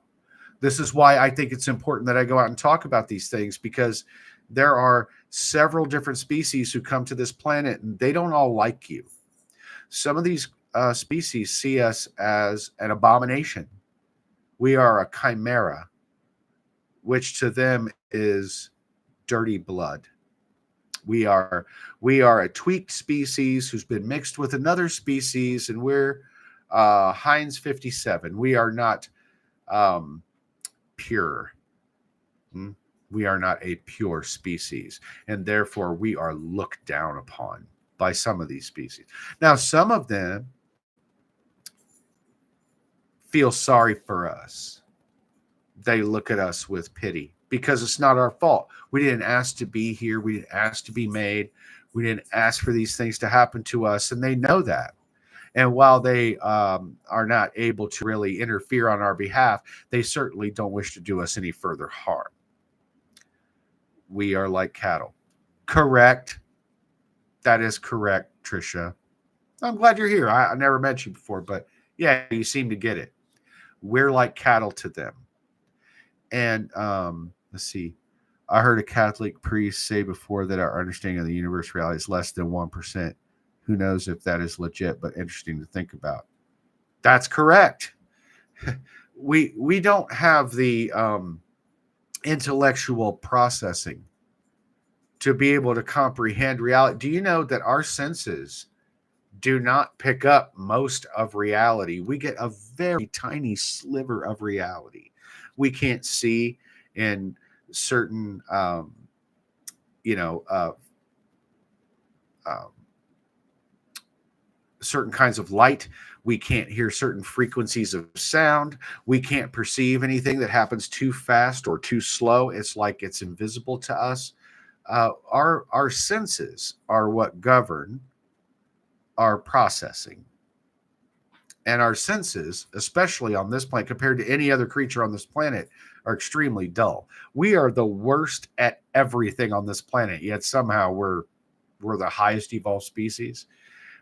This is why I think it's important that I go out and talk about these things, because there are several different species who come to this planet and they don't all like you. Some of these species see us as an abomination. We are a chimera, which to them is dirty blood. We are a tweaked species who's been mixed with another species, and we're Heinz 57. We are not pure. We are not a pure species, and therefore we are looked down upon by some of these species. Now, some of them feel sorry for us. They look at us with pity because it's not our fault. We didn't ask to be here. We didn't ask to be made. We didn't ask for these things to happen to us, and they know that. And while they are not able to really interfere on our behalf, they certainly don't wish to do us any further harm. We are like cattle. Correct. That is correct, Trisha. I'm glad you're here. I never met you before, but yeah, you seem to get it. We're like cattle to them. And let's see. I heard a Catholic priest say before that our understanding of the universe reality is less than 1%. Who knows if that is legit, but interesting to think about. That's correct. We don't have the intellectual processing to be able to comprehend reality. Do you know that our senses do not pick up most of reality? We get a very tiny sliver of reality. We can't see in certain, certain kinds of light. We can't hear certain frequencies of sound. We can't perceive anything that happens too fast or too slow. It's like it's invisible to us. Our senses are what govern our processing. And our senses, especially on this planet, compared to any other creature on this planet, are extremely dull. We are the worst at everything on this planet, yet somehow we're the highest evolved species.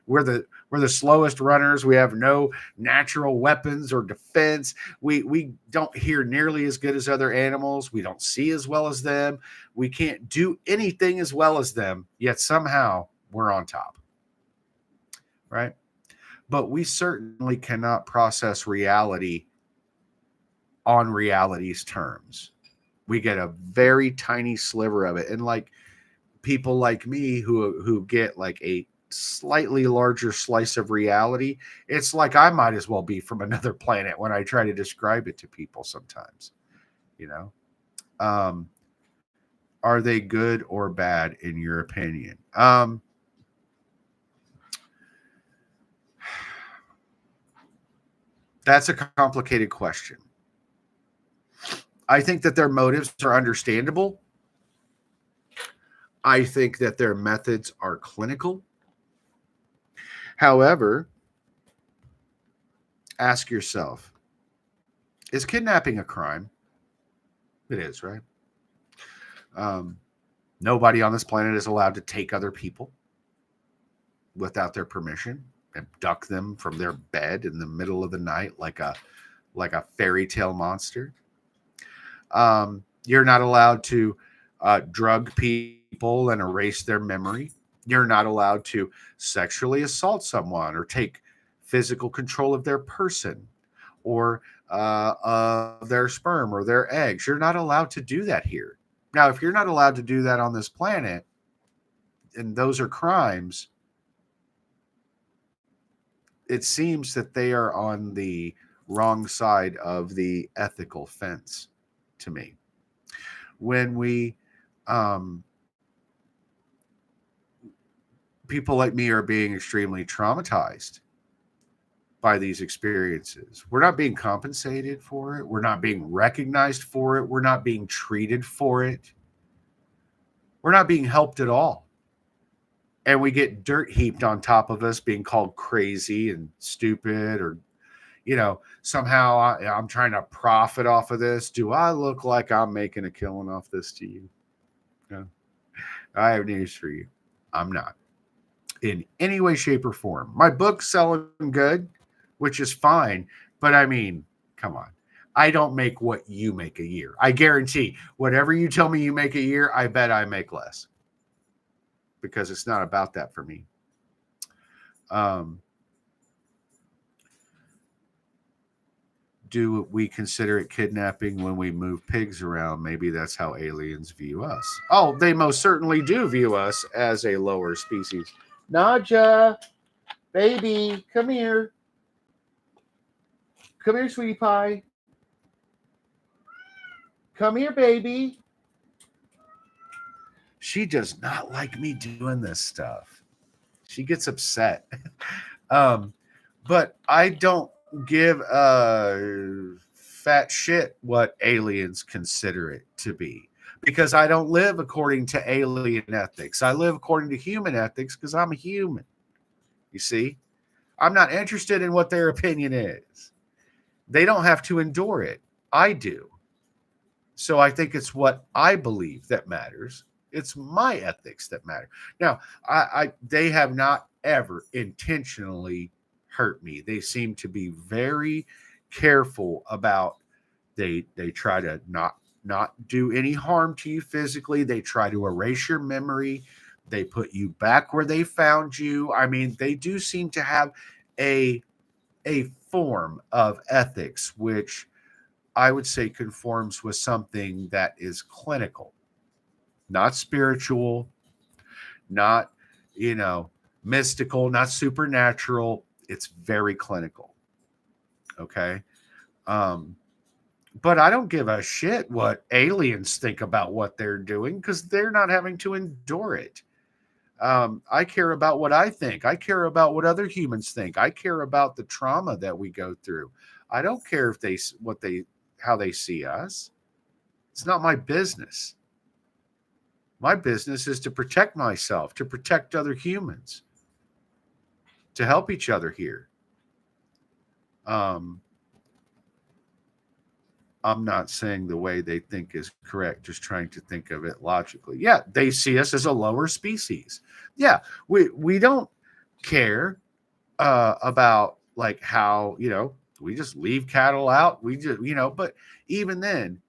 We're the slowest runners. We have no natural weapons or defense. We don't hear nearly as good as other animals. We don't see as well as them. We can't do anything as well as them, yet somehow we're on top. Right? But we certainly cannot process reality on reality's terms. We get a very tiny sliver of it. And like people like me who get like a slightly larger slice of reality. It's like I might as well be from another planet when I try to describe it to people sometimes, you know. Um, are they good or bad in your opinion? That's a complicated question. I think that their motives are understandable. I think that their methods are clinical. However, ask yourself, is kidnapping a crime? It is, right? Um, Nobody on this planet is allowed to take other people without their permission, abduct them from their bed in the middle of the night like a fairy tale monster. You're not allowed to drug people and erase their memory. You're not allowed to sexually assault someone or take physical control of their person or of their sperm or their eggs. You're not allowed to do that here. Now, if you're not allowed to do that on this planet, and those are crimes, it seems that they are on the wrong side of the ethical fence to me. When we, um, people like me are being extremely traumatized by these experiences. We're not being compensated for it. We're not being recognized for it. We're not being treated for it. We're not being helped at all. And we get dirt heaped on top of us, being called crazy and stupid, or, somehow I'm trying to profit off of this. Do I look like I'm making a killing off this to you? No. I have news for you. I'm not in any way, shape, or form. My book's selling good, which is fine. But I mean, come on. I don't make what you make a year. I guarantee whatever you tell me you make a year, I bet I make less. Because it's not about that for me. Do we consider it kidnapping when we move pigs around? Maybe that's how aliens view us. Oh, they most certainly do view us as a lower species. Naja, baby, come here. Come here, sweetie pie. Come here, baby. She does not like me doing this stuff. She gets upset. But I don't give a fat shit what aliens consider it to be, because I don't live according to alien ethics. I live according to human ethics because I'm a human. You see, I'm not interested in what their opinion is. They don't have to endure it. I do. So I think it's what I believe that matters. It's my ethics that matter. Now, they have not ever intentionally hurt me. They seem to be very careful about, they try to not do any harm to you physically. They try to erase your memory. They put you back where they found you. I mean, they do seem to have a form of ethics which I would say conforms with something that is clinical, not spiritual, not, mystical, not supernatural. It's very clinical. Okay. But I don't give a shit what aliens think about what they're doing because they're not having to endure it. I care about what I think. I care about what other humans think. I care about the trauma that we go through. I don't care if how they see us. It's not my business. My business is to protect myself, to protect other humans, to help each other here. I'm not saying the way they think is correct, just trying to think of it logically. Yeah, they see us as a lower species. Yeah, we don't care about like how, we just leave cattle out. We just, but even then,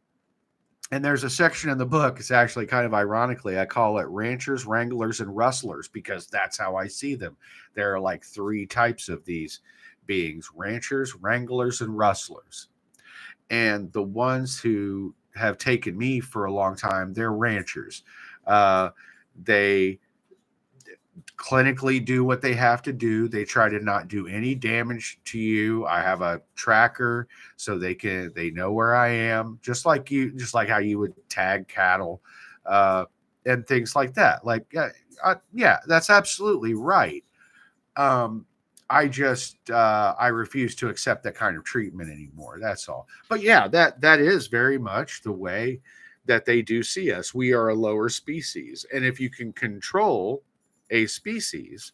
and there's a section in the book, it's actually kind of ironically, I call it ranchers, wranglers, and rustlers, because that's how I see them. There are like three types of these beings: ranchers, wranglers, and rustlers. And the ones who have taken me for a long time, they're ranchers. They clinically do what they have to do. They try to not do any damage to you. I have a tracker so they know where I am, just like how you would tag cattle, and things like that. Like, yeah, that's absolutely right. I refuse to accept that kind of treatment anymore. That's all. But yeah, that is very much the way that they do see us. We are a lower species, and if you can control a species,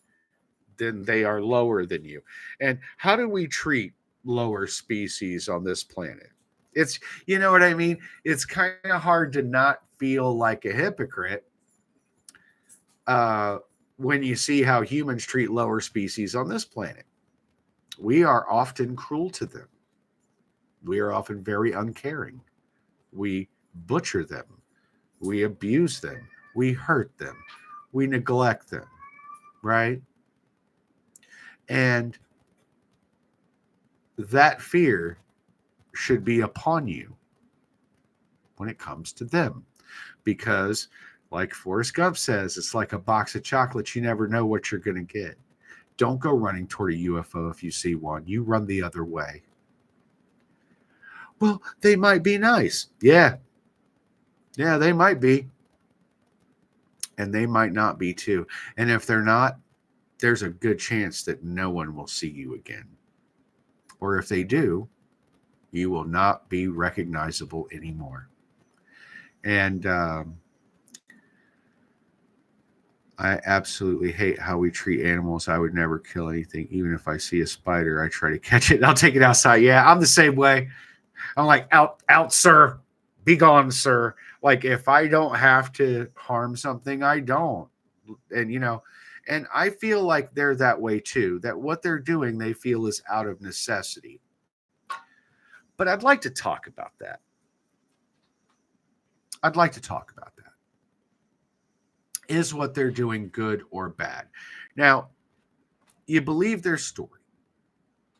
then they are lower than you. And how do we treat lower species on this planet? It's, you know what I mean? It's kind of hard to not feel like a hypocrite when you see how humans treat lower species on this planet. We are often cruel to them. We are often very uncaring. We butcher them. We abuse them. We hurt them. We neglect them, right? And that fear should be upon you when it comes to them. Because, like Forrest Gump says, it's like a box of chocolates. You never know what you're going to get. Don't go running toward a UFO if you see one. You run the other way. Well, they might be nice. Yeah. Yeah, they might be. And they might not be too. And if they're not, there's a good chance that no one will see you again. Or if they do, you will not be recognizable anymore. And I absolutely hate how we treat animals. I would never kill anything. Even if I see a spider, I try to catch it and I'll take it outside. Yeah, I'm the same way. I'm like, out, sir. Be gone, sir. Like, if I don't have to harm something, I don't. And, and I feel like they're that way too, that what they're doing, they feel is out of necessity. But I'd like to talk about that. Is what they're doing good or bad? Now, you believe their story,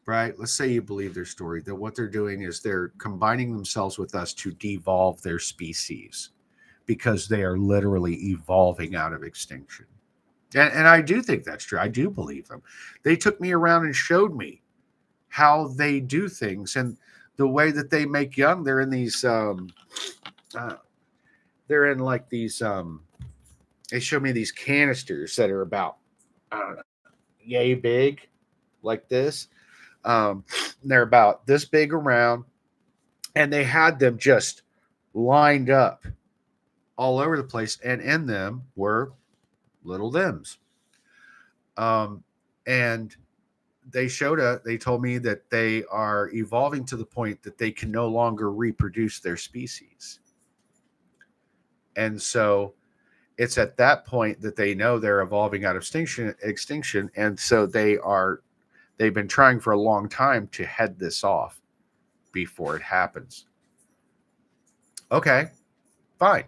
right? Let's say you believe their story, that what they're doing is they're combining themselves with us to devolve their species because they are literally evolving out of extinction. And I do think that's true. I do believe them. They took me around and showed me how they do things and the way that they make young. They're in these, they're in like these, they show me these canisters that are about, yay big, like this. They're about this big around, and they had them just lined up all over the place, and in them were little thems. And they told me that they are evolving to the point that they can no longer reproduce their species. And so it's at that point that they know they're evolving out of extinction. And so they've been trying for a long time to head this off before it happens. Okay, fine.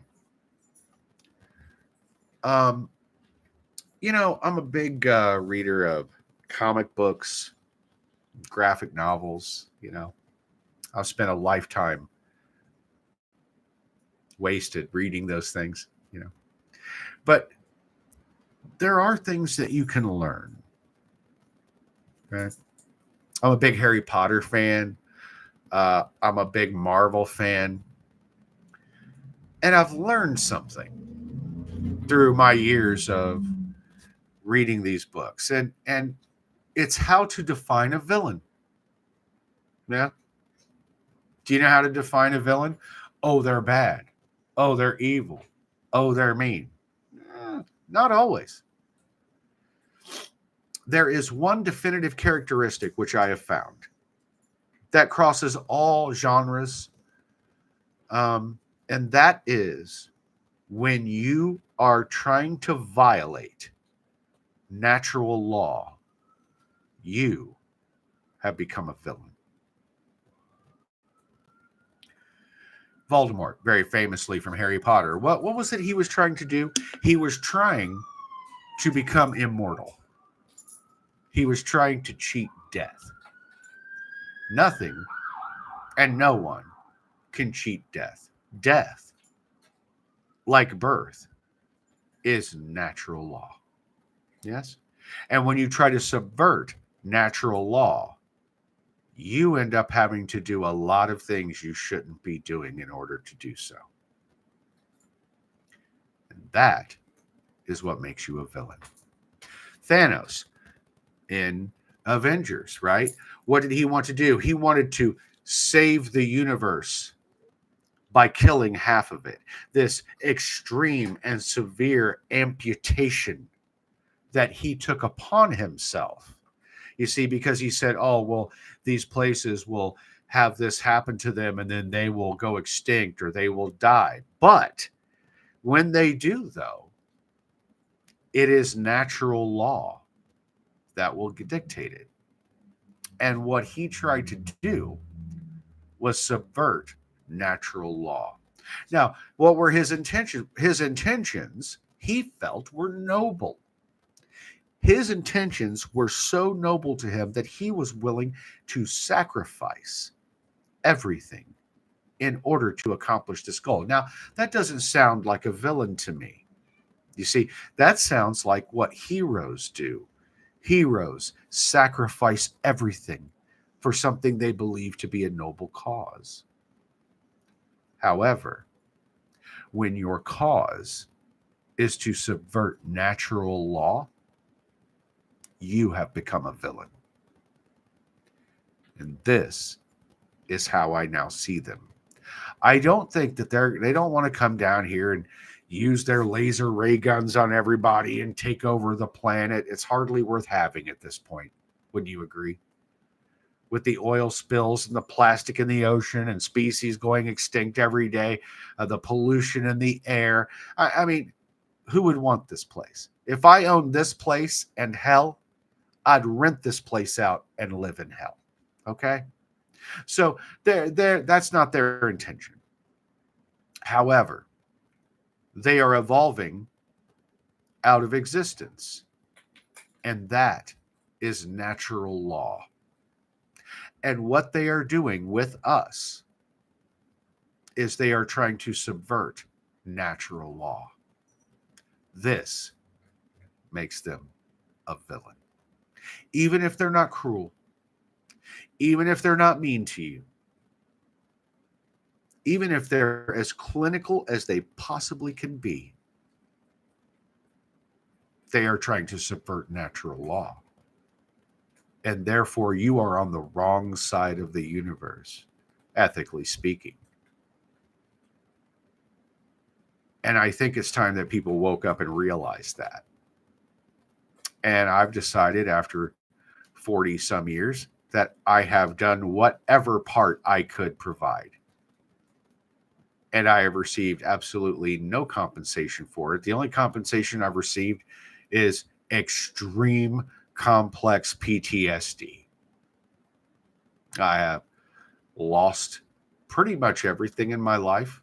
I'm a big reader of comic books, graphic novels. I've spent a lifetime wasted reading those things. But there are things that you can learn. Right? I'm a big Harry Potter fan. I'm a big Marvel fan. And I've learned something through my years of reading these books. And it's how to define a villain. Yeah. Do you know how to define a villain? Oh, they're bad. Oh, they're evil. Oh, they're mean. Not always. There is one definitive characteristic which I have found that crosses all genres. And that is when you are trying to violate natural law, you have become a villain. Voldemort, very famously from Harry Potter. What was it he was trying to do? He was trying to become immortal. He was trying to cheat death. Nothing and no one can cheat death. Death, like birth, is natural law. Yes. And when you try to subvert natural law, you end up having to do a lot of things you shouldn't be doing in order to do so. And that is what makes you a villain. Thanos in Avengers, right? What did he want to do? He wanted to save the universe by killing half of it. This extreme and severe amputation that he took upon himself. You see, because he said, oh, well, these places will have this happen to them and then they will go extinct or they will die. But when they do, though, it is natural law that will dictate it. And what he tried to do was subvert natural law. Now, what were his intentions? His intentions, he felt, were noble. His intentions were so noble to him that he was willing to sacrifice everything in order to accomplish this goal. Now, that doesn't sound like a villain to me. You see, that sounds like what heroes do. Heroes sacrifice everything for something they believe to be a noble cause. However, when your cause is to subvert natural law, you have become a villain. And this is how I now see them. I don't think that they don't want to come down here and use their laser ray guns on everybody and take over the planet. It's hardly worth having at this point. Wouldn't you agree? With the oil spills and the plastic in the ocean and species going extinct every day, the pollution in the air. I mean, who would want this place? If I owned this place and hell, I'd rent this place out and live in hell. Okay? So that's not their intention. However, they are evolving out of existence. And that is natural law. And what they are doing with us is they are trying to subvert natural law. This makes them a villain. Even if they're not cruel, even if they're not mean to you, even if they're as clinical as they possibly can be, they are trying to subvert natural law. And therefore, you are on the wrong side of the universe, ethically speaking. And I think it's time that people woke up and realized that. And I've decided after 40 some years that I have done whatever part I could provide. And I have received absolutely no compensation for it. The only compensation I've received is extreme complex PTSD. I have lost pretty much everything in my life,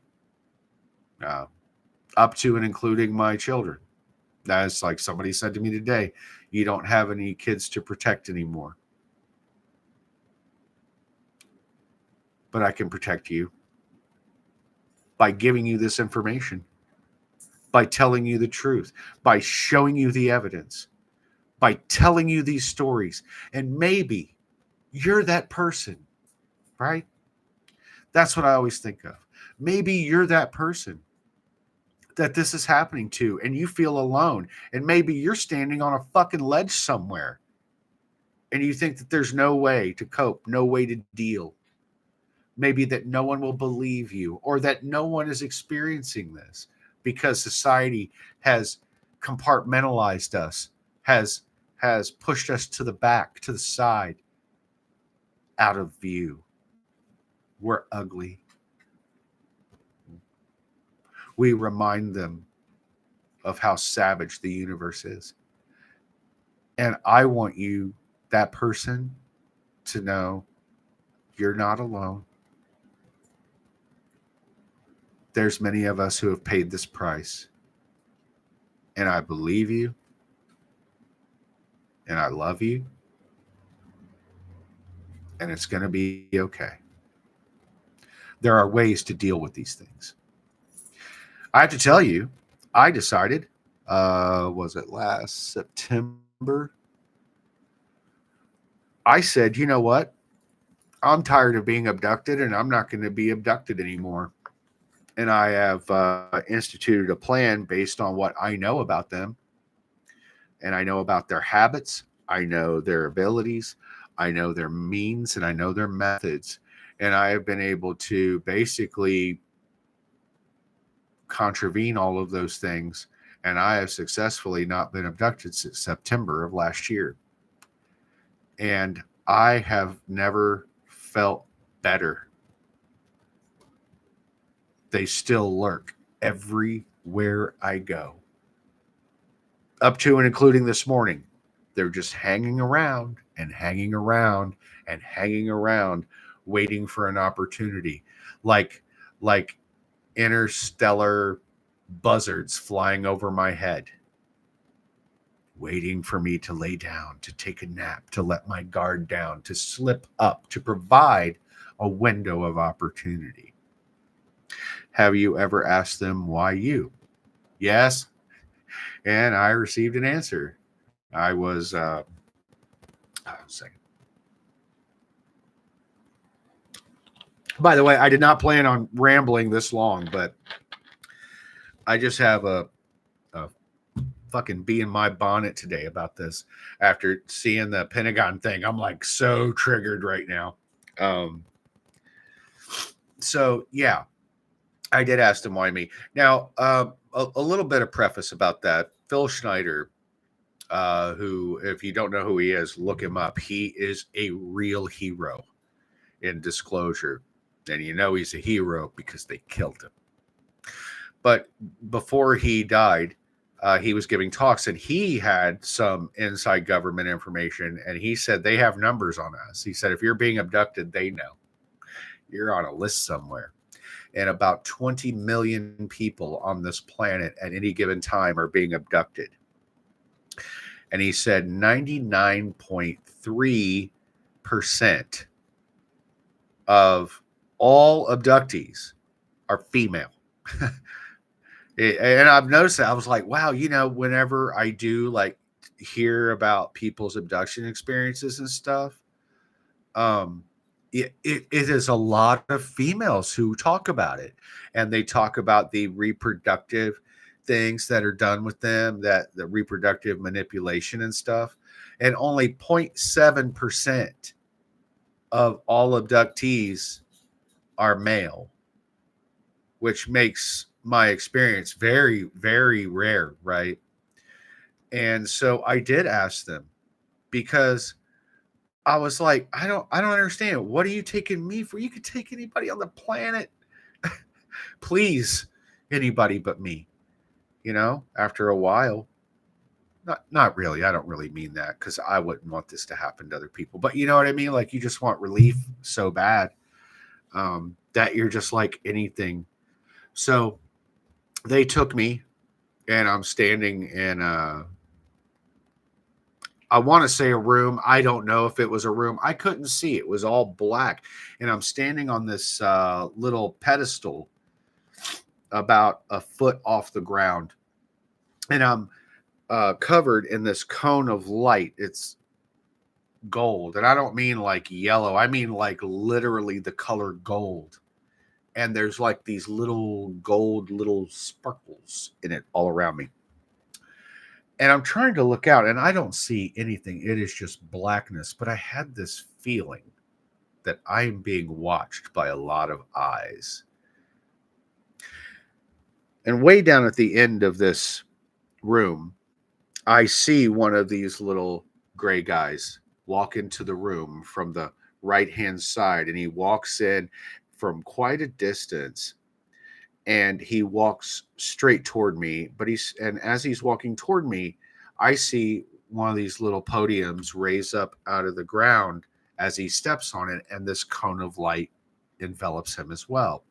up to and including my children. That's like somebody said to me today, you don't have any kids to protect anymore. But I can protect you by giving you this information, by telling you the truth, by showing you the evidence, by telling you these stories. And maybe you're that person, right? That's what I always think of. Maybe you're that person that this is happening to and you feel alone. And maybe you're standing on a fucking ledge somewhere and you think that there's no way to cope, no way to deal. Maybe that no one will believe you or that no one is experiencing this because society has compartmentalized us, has pushed us to the back, to the side, out of view. We're ugly. We remind them of how savage the universe is. And I want you, that person, to know you're not alone. There's many of us who have paid this price. And I believe you. And I love you. And it's going to be okay. There are ways to deal with these things. I have to tell you, I decided Was it last September? I said, you know what? I'm tired of being abducted and I'm not going to be abducted anymore. And I have instituted a plan based on what I know about them. And I know about their habits. I know their abilities. I know their means and I know their methods. And I have been able to basically contravene all of those things. And I have successfully not been abducted since September of last year. And I have never felt better. They still lurk everywhere I go. Up to and including this morning. They're just hanging around and hanging around and hanging around, waiting for an opportunity. Like interstellar buzzards flying over my head, waiting for me to lay down, to take a nap, to let my guard down, to slip up, to provide a window of opportunity. Have you ever asked them why you? Yes. And I received an answer. I was, second. By the way, I did not plan on rambling this long, but I just have a fucking bee in my bonnet today about this. After seeing the Pentagon thing, I'm like so triggered right now. So yeah, I did ask them why me. Now, a little bit of preface about that. Phil Schneider, who, if you don't know who he is, look him up. He is a real hero in disclosure. And you know he's a hero because they killed him. But before he died, he was giving talks and he had some inside government information. And he said, they have numbers on us. He said, if you're being abducted, they know. You're on a list somewhere. And about 20 million people on this planet at any given time are being abducted. And he said 99.3% of all abductees are female. And I've noticed that. I was like, wow, whenever I do like hear about people's abduction experiences and stuff, it is a lot of females who talk about it, and they talk about the reproductive things that are done with them, that the reproductive manipulation and stuff. And only 0.7% of all abductees are male, which makes my experience very, very rare, right? And so I did ask them, because I was like, I don't understand. What are you taking me for? You could take anybody on the planet. Please, anybody but me. After a while. Not really. I don't really mean that, because I wouldn't want this to happen to other people. But you know what I mean? Like, you just want relief so bad that you're just like anything. So they took me, and I'm standing in I want to say a room. I don't know if it was a room. I couldn't see. It was all black. And I'm standing on this little pedestal about a foot off the ground. And I'm covered in this cone of light. It's gold. And I don't mean like yellow. I mean like literally the color gold. And there's like these little gold little sparkles in it all around me. And I'm trying to look out, and I don't see anything. It is just blackness. But I had this feeling that I am being watched by a lot of eyes. And way down at the end of this room, I see one of these little gray guys walk into the room from the right-hand side. And he walks in from quite a distance. And he walks straight toward me, and as he's walking toward me, I see one of these little podiums raise up out of the ground as he steps on it, and this cone of light envelops him as well.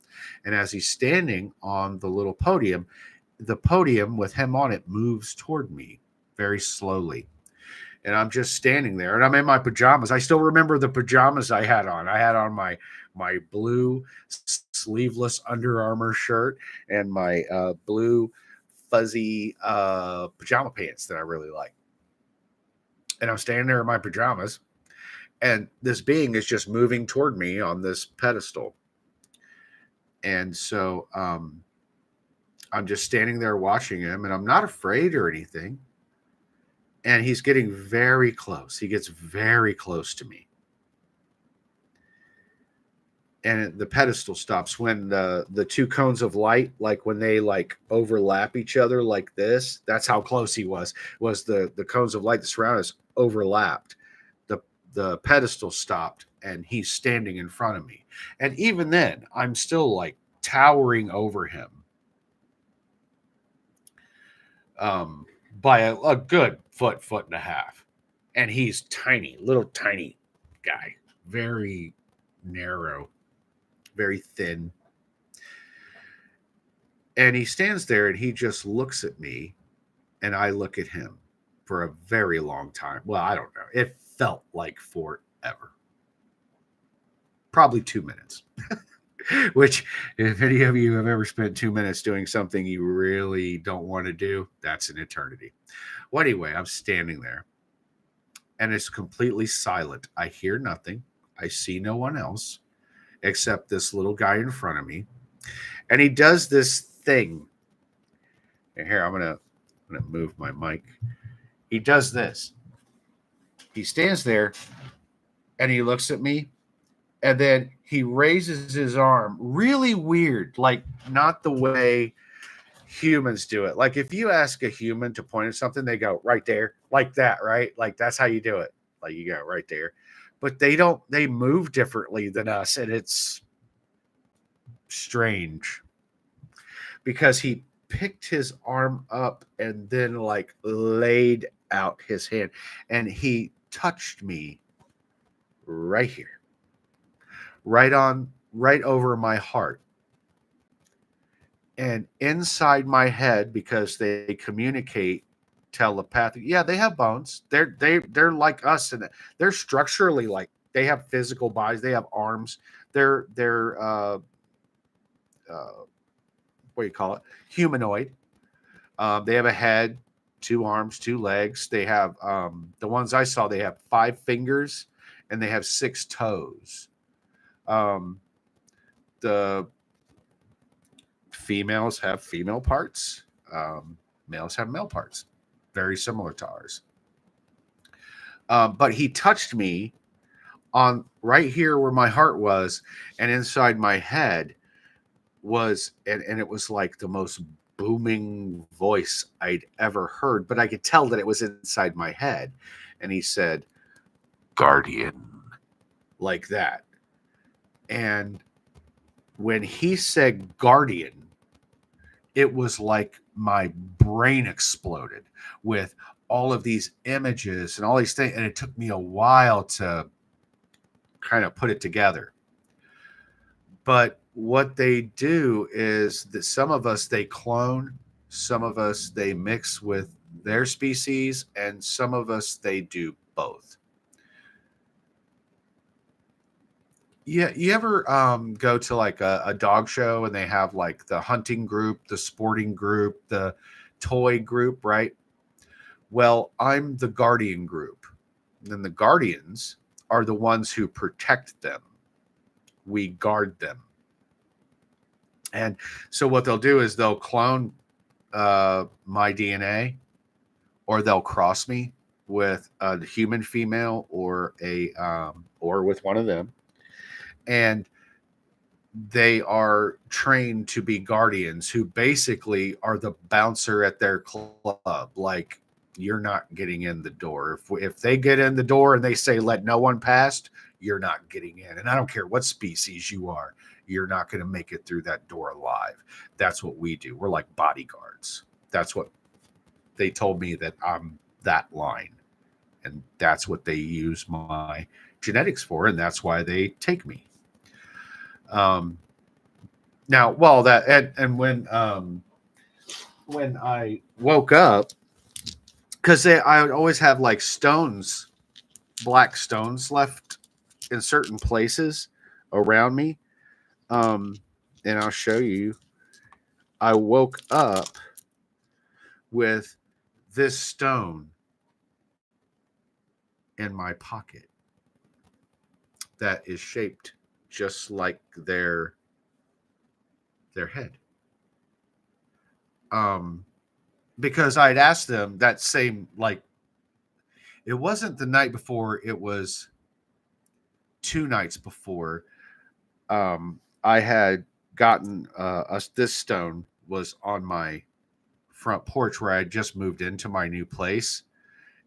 And as he's standing on the little podium, the podium with him on it moves toward me very slowly. And I'm just standing there, and I'm in my pajamas. I still remember the pajamas I had on. I had on my blue sleeveless Under Armour shirt and my blue fuzzy pajama pants that I really like. And I'm standing there in my pajamas, and this being is just moving toward me on this pedestal. And so I'm just standing there watching him, and I'm not afraid or anything. And he's getting very close. He gets very close to me. And the pedestal stops when the two cones of light, like when they like overlap each other like this. That's how close he was the cones of light that surround us overlapped. The pedestal stopped, and he's standing in front of me. And even then, I'm still like towering over him by a good foot and a half. And he's tiny, little tiny guy, very narrow, very thin. And he stands there, and he just looks at me, and I look at him for a very long time. Well, I don't know. It felt like forever. Probably 2 minutes. Which, if any of you have ever spent 2 minutes doing something you really don't want to do, that's an eternity. Well, anyway, I'm standing there, and it's completely silent. I hear nothing. I see no one else except this little guy in front of me. And he does this thing. And here, I'm gonna move my mic. He does this. He stands there, and he looks at me, and then he raises his arm really weird, like not the way humans do it. Like if you ask a human to point at something, they go right there, like that, right? Like that's how you do it. Like you go right there. But they move differently than us, and it's strange because he picked his arm up and then like laid out his hand, and he touched me right here, right over my heart. And inside my head, because they communicate telepathic. Yeah, they have bones. They're like us, and they're structurally like, they have physical bodies. They have arms. They're what do you call it? Humanoid. They have a head, 2 arms, 2 legs. They have the ones I saw. They have 5 fingers, and they have 6 toes. The females have female parts. Males have male parts. Very similar to ours. But he touched me on right here where my heart was, and inside my head was, and it was like the most booming voice I'd ever heard, but I could tell that it was inside my head. And he said, "Guardian," like that. And when he said "Guardian," it was like my brain exploded with all of these images and all these things. And it took me a while to kind of put it together. But what they do is that some of us, they clone, some of us, they mix with their species, and some of us, they do both. Yeah, you ever go to like a dog show, and they have like the hunting group, the sporting group, the toy group, right? Well, I'm the guardian group. And then the guardians are the ones who protect them. We guard them. And so what they'll do is they'll clone my DNA, or they'll cross me with a human female or or with one of them. And they are trained to be guardians, who basically are the bouncer at their club. Like, you're not getting in the door. If they get in the door and they say, "Let no one past," you're not getting in. And I don't care what species you are, you're not going to make it through that door alive. That's what we do. We're like bodyguards. That's what they told me, that I'm that line. And that's what they use my genetics for. And that's why they take me. Now, well, that and when I woke up, because I would always have like stones, black stones left in certain places around me. And I'll show you. I woke up with this stone in my pocket that is shaped just like their head. Um, because I'd asked them that same, like, it wasn't the night before, it was 2 nights before. I had gotten us this stone was on my front porch where I had just moved into my new place,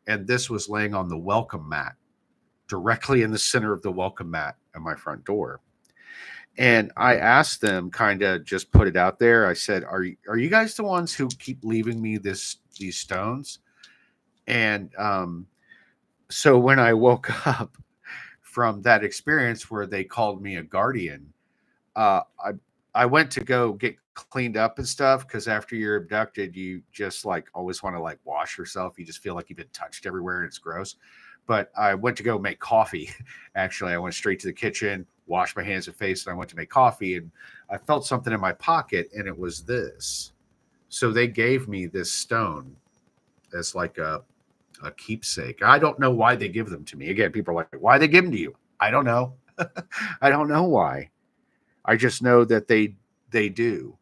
and this was laying on the welcome mat, directly in the center of the welcome mat at my front door. And I asked them, kind of just put it out there. I said, are you guys the ones who keep leaving me these stones?" And so when I woke up from that experience where they called me a guardian, uh, I I went to go get cleaned up and stuff, because after you're abducted, you just like always want to like wash yourself. You just feel like you've been touched everywhere and it's gross. But I went to go make coffee. Actually, I went straight to the kitchen, washed my hands and face, and I went to make coffee. And I felt something in my pocket, and it was this. So they gave me this stone as like a keepsake. I don't know why they give them to me. Again, people are like, "Why they give them to you?" I don't know. I don't know why. I just know that they do.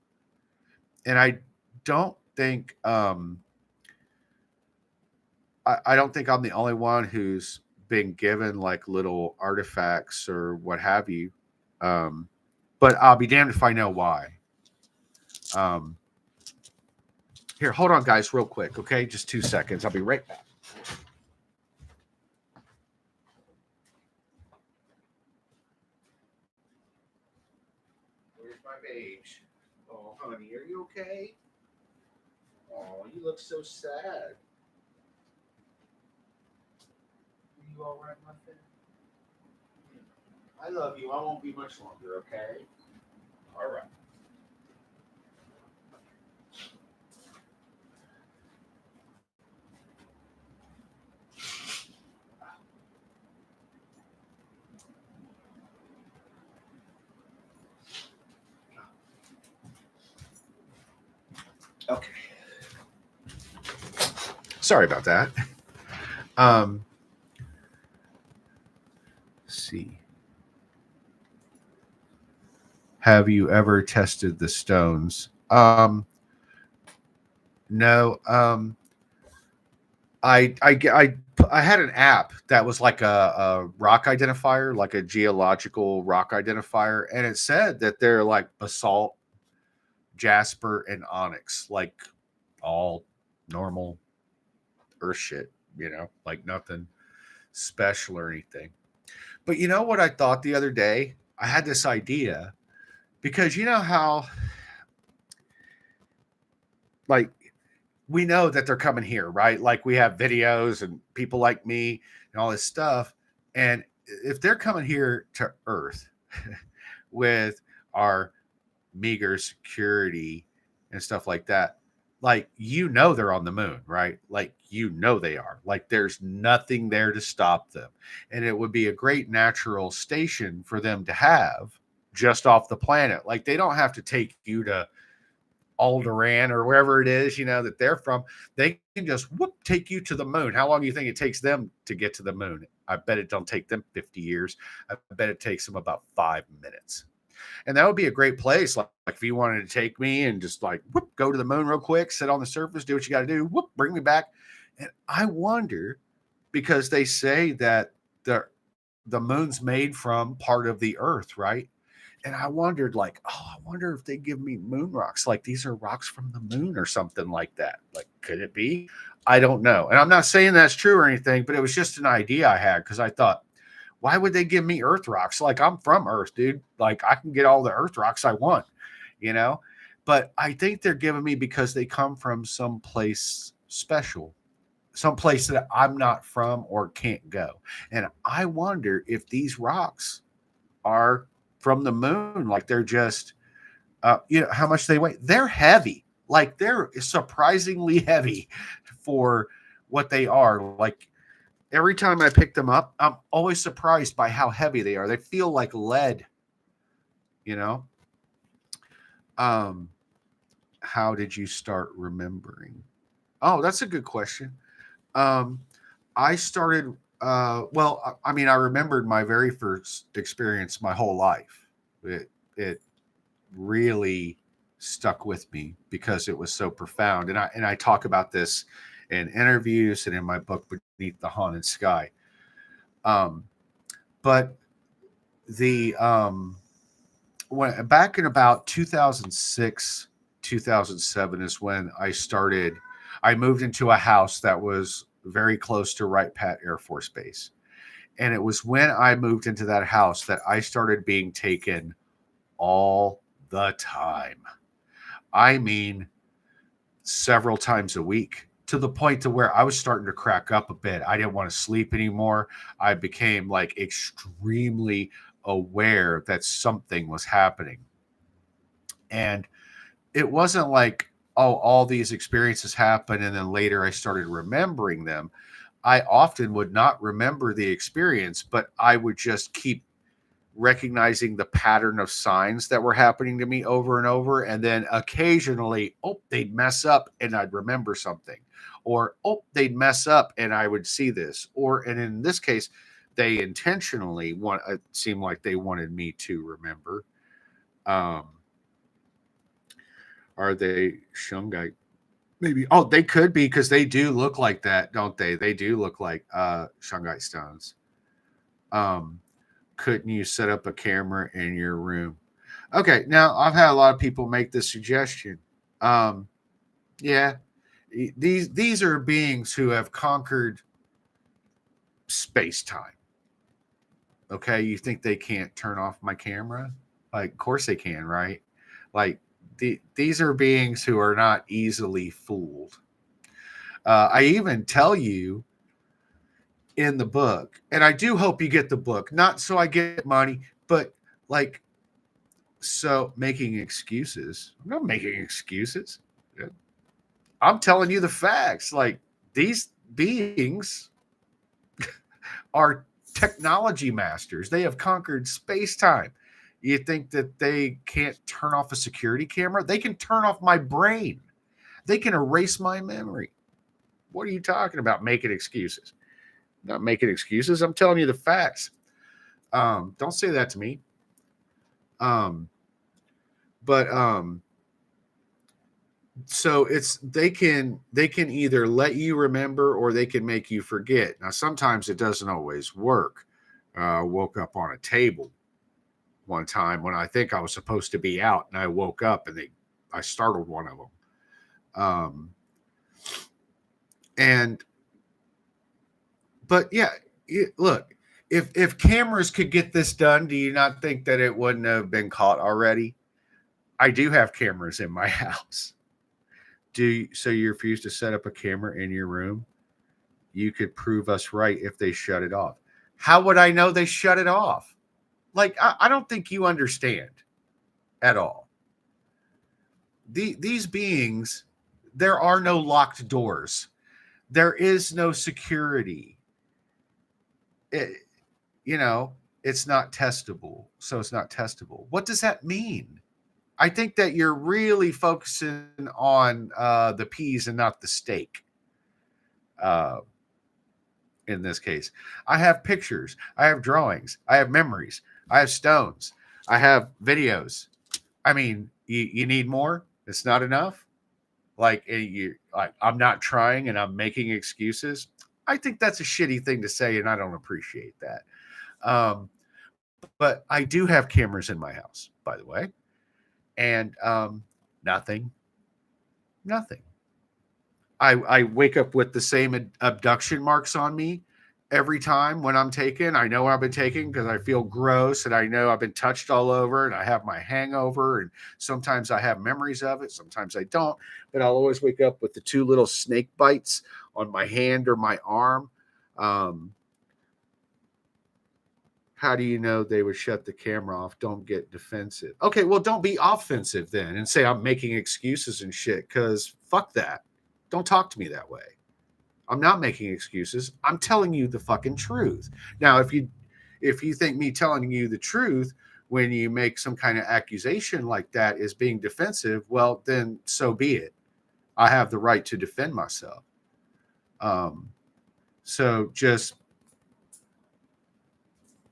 And I don't think I don't think I'm the only one who's been given like little artifacts or what have you. Um, but I'll be damned if I know why. Um, Here, hold on, guys, real quick. Okay, just 2 seconds. I'll be right back. Where's my beige? Oh, honey, are you okay? Oh, you look so sad. Are you all right, my friend? I love you. I won't be much longer, okay? All right. Okay. Sorry about that. Um, let's see. Have you ever tested the stones? No. I had an app that was like a rock identifier, like a geological rock identifier, and it said that they're like basalt, jasper, and onyx, like all normal earth shit, like nothing special or anything. But you know what I thought the other day? I had this idea, because you know how, like, we know that they're coming here, right? Like, we have videos and people like me and all this stuff. And if they're coming here to Earth with our meager security and stuff like that, like, they're on the moon, right? Like, they are. Like, there's nothing there to stop them. And it would be a great natural station for them to have just off the planet. Like, they don't have to take you to Alderaan or wherever it is, that they're from. They can just take you to the moon. How long do you think it takes them to get to the moon? I bet it don't take them 50 years. I bet it takes them about 5 minutes. And that would be a great place. Like if you wanted to take me and just like go to the moon real quick, sit on the surface, do what you got to do, bring me back. And I wonder, because they say that the moon's made from part of the earth, right? And I wondered, like, oh, I wonder if they give me moon rocks. Like, these are rocks from the moon or something like that. Like, could it be? I don't know. And I'm not saying that's true or anything, but it was just an idea I had, because I thought, why would they give me earth rocks? Like, I'm from Earth, dude. Like, I can get all the earth rocks I want, you know? But I think they're giving me because they come from some place special, some place that I'm not from or can't go. And I wonder if these rocks are from the moon. Like, they're just, how much they weigh. They're heavy. Like, they're surprisingly heavy for what they are. Like, every time I pick them up, I'm always surprised by how heavy they are. They feel like lead, you know? Um, how did you start remembering? Oh, that's a good question. Um, I started. Well, I mean, I remembered my very first experience my whole life. It really stuck with me because it was so profound, and I talk about this in interviews and in my book Beneath the Haunted Sky. Um, but the when back in about 2006, 2007 is when I started. I moved into a house that was very close to Wright Pat Air Force Base. And it was when I moved into that house that I started being taken all the time. I mean, several times a week, to the point to where I was starting to crack up a bit. I didn't want to sleep anymore. I became like extremely aware that something was happening. And it wasn't like, oh, all these experiences happened and then later I started remembering them. I often would not remember the experience, but I would just keep recognizing the pattern of signs that were happening to me over and over. And then occasionally, oh, they'd mess up and I'd remember something. Or, oh, they'd mess up and I would see this. Or, and in this case, they intentionally want, it seemed like they wanted me to remember. Um, are they Shungite? Maybe. Oh, they could be because they do look like that, don't they? They do look like Shungite stones. Um, couldn't you set up a camera in your room? Okay, now I've had a lot of people make this suggestion. Um, yeah, these are beings who have conquered space time. Okay, you think they can't turn off my camera? Like, of course they can, right? Like, these are beings who are not easily fooled. I even tell you in the book, and I do hope you get the book, not so I get money, but like, so making excuses. I'm not making excuses. I'm telling you the facts. Like, these beings are technology masters. They have conquered space time. You think that they can't turn off a security camera? They can turn off my brain. They can erase my memory. What are you talking about? Making excuses? Not making excuses. I'm telling you the facts. Don't say that to me. Um, but so it's they can either let you remember or they can make you forget. Now sometimes it doesn't always work. Woke up on a table one time when I think I was supposed to be out, and I woke up and I startled one of them. And but yeah, look, if cameras could get this done, do you not think that it wouldn't have been caught already? I do have cameras in my house. So you refuse to set up a camera in your room? You could prove us right if they shut it off. How would I know they shut it off? Like, I don't think you understand at all. These beings, there are no locked doors. There is no security. It, it's not testable. So it's not testable. What does that mean? I think that you're really focusing on the peas and not the steak. Uh, in this case, I have pictures, I have drawings, I have memories, I have stones, I have videos. I mean, you need more? It's not enough. Like, I'm not trying and I'm making excuses. I think that's a shitty thing to say, and I don't appreciate that. But I do have cameras in my house, by the way, and nothing, nothing. I wake up with the same abduction marks on me every time when I'm taken. I know I've been taken because I feel gross and I know I've been touched all over and I have my hangover. And sometimes I have memories of it, sometimes I don't. But I'll always wake up with the two little snake bites on my hand or my arm. Um, how do you know they would shut the camera off? Don't get defensive. Okay, well, don't be offensive then and say I'm making excuses and shit, because fuck that. Don't talk to me that way. I'm not making excuses. I'm telling you the fucking truth. Now, if you think me telling you the truth when you make some kind of accusation like that is being defensive, well, then so be it. I have the right to defend myself. So just,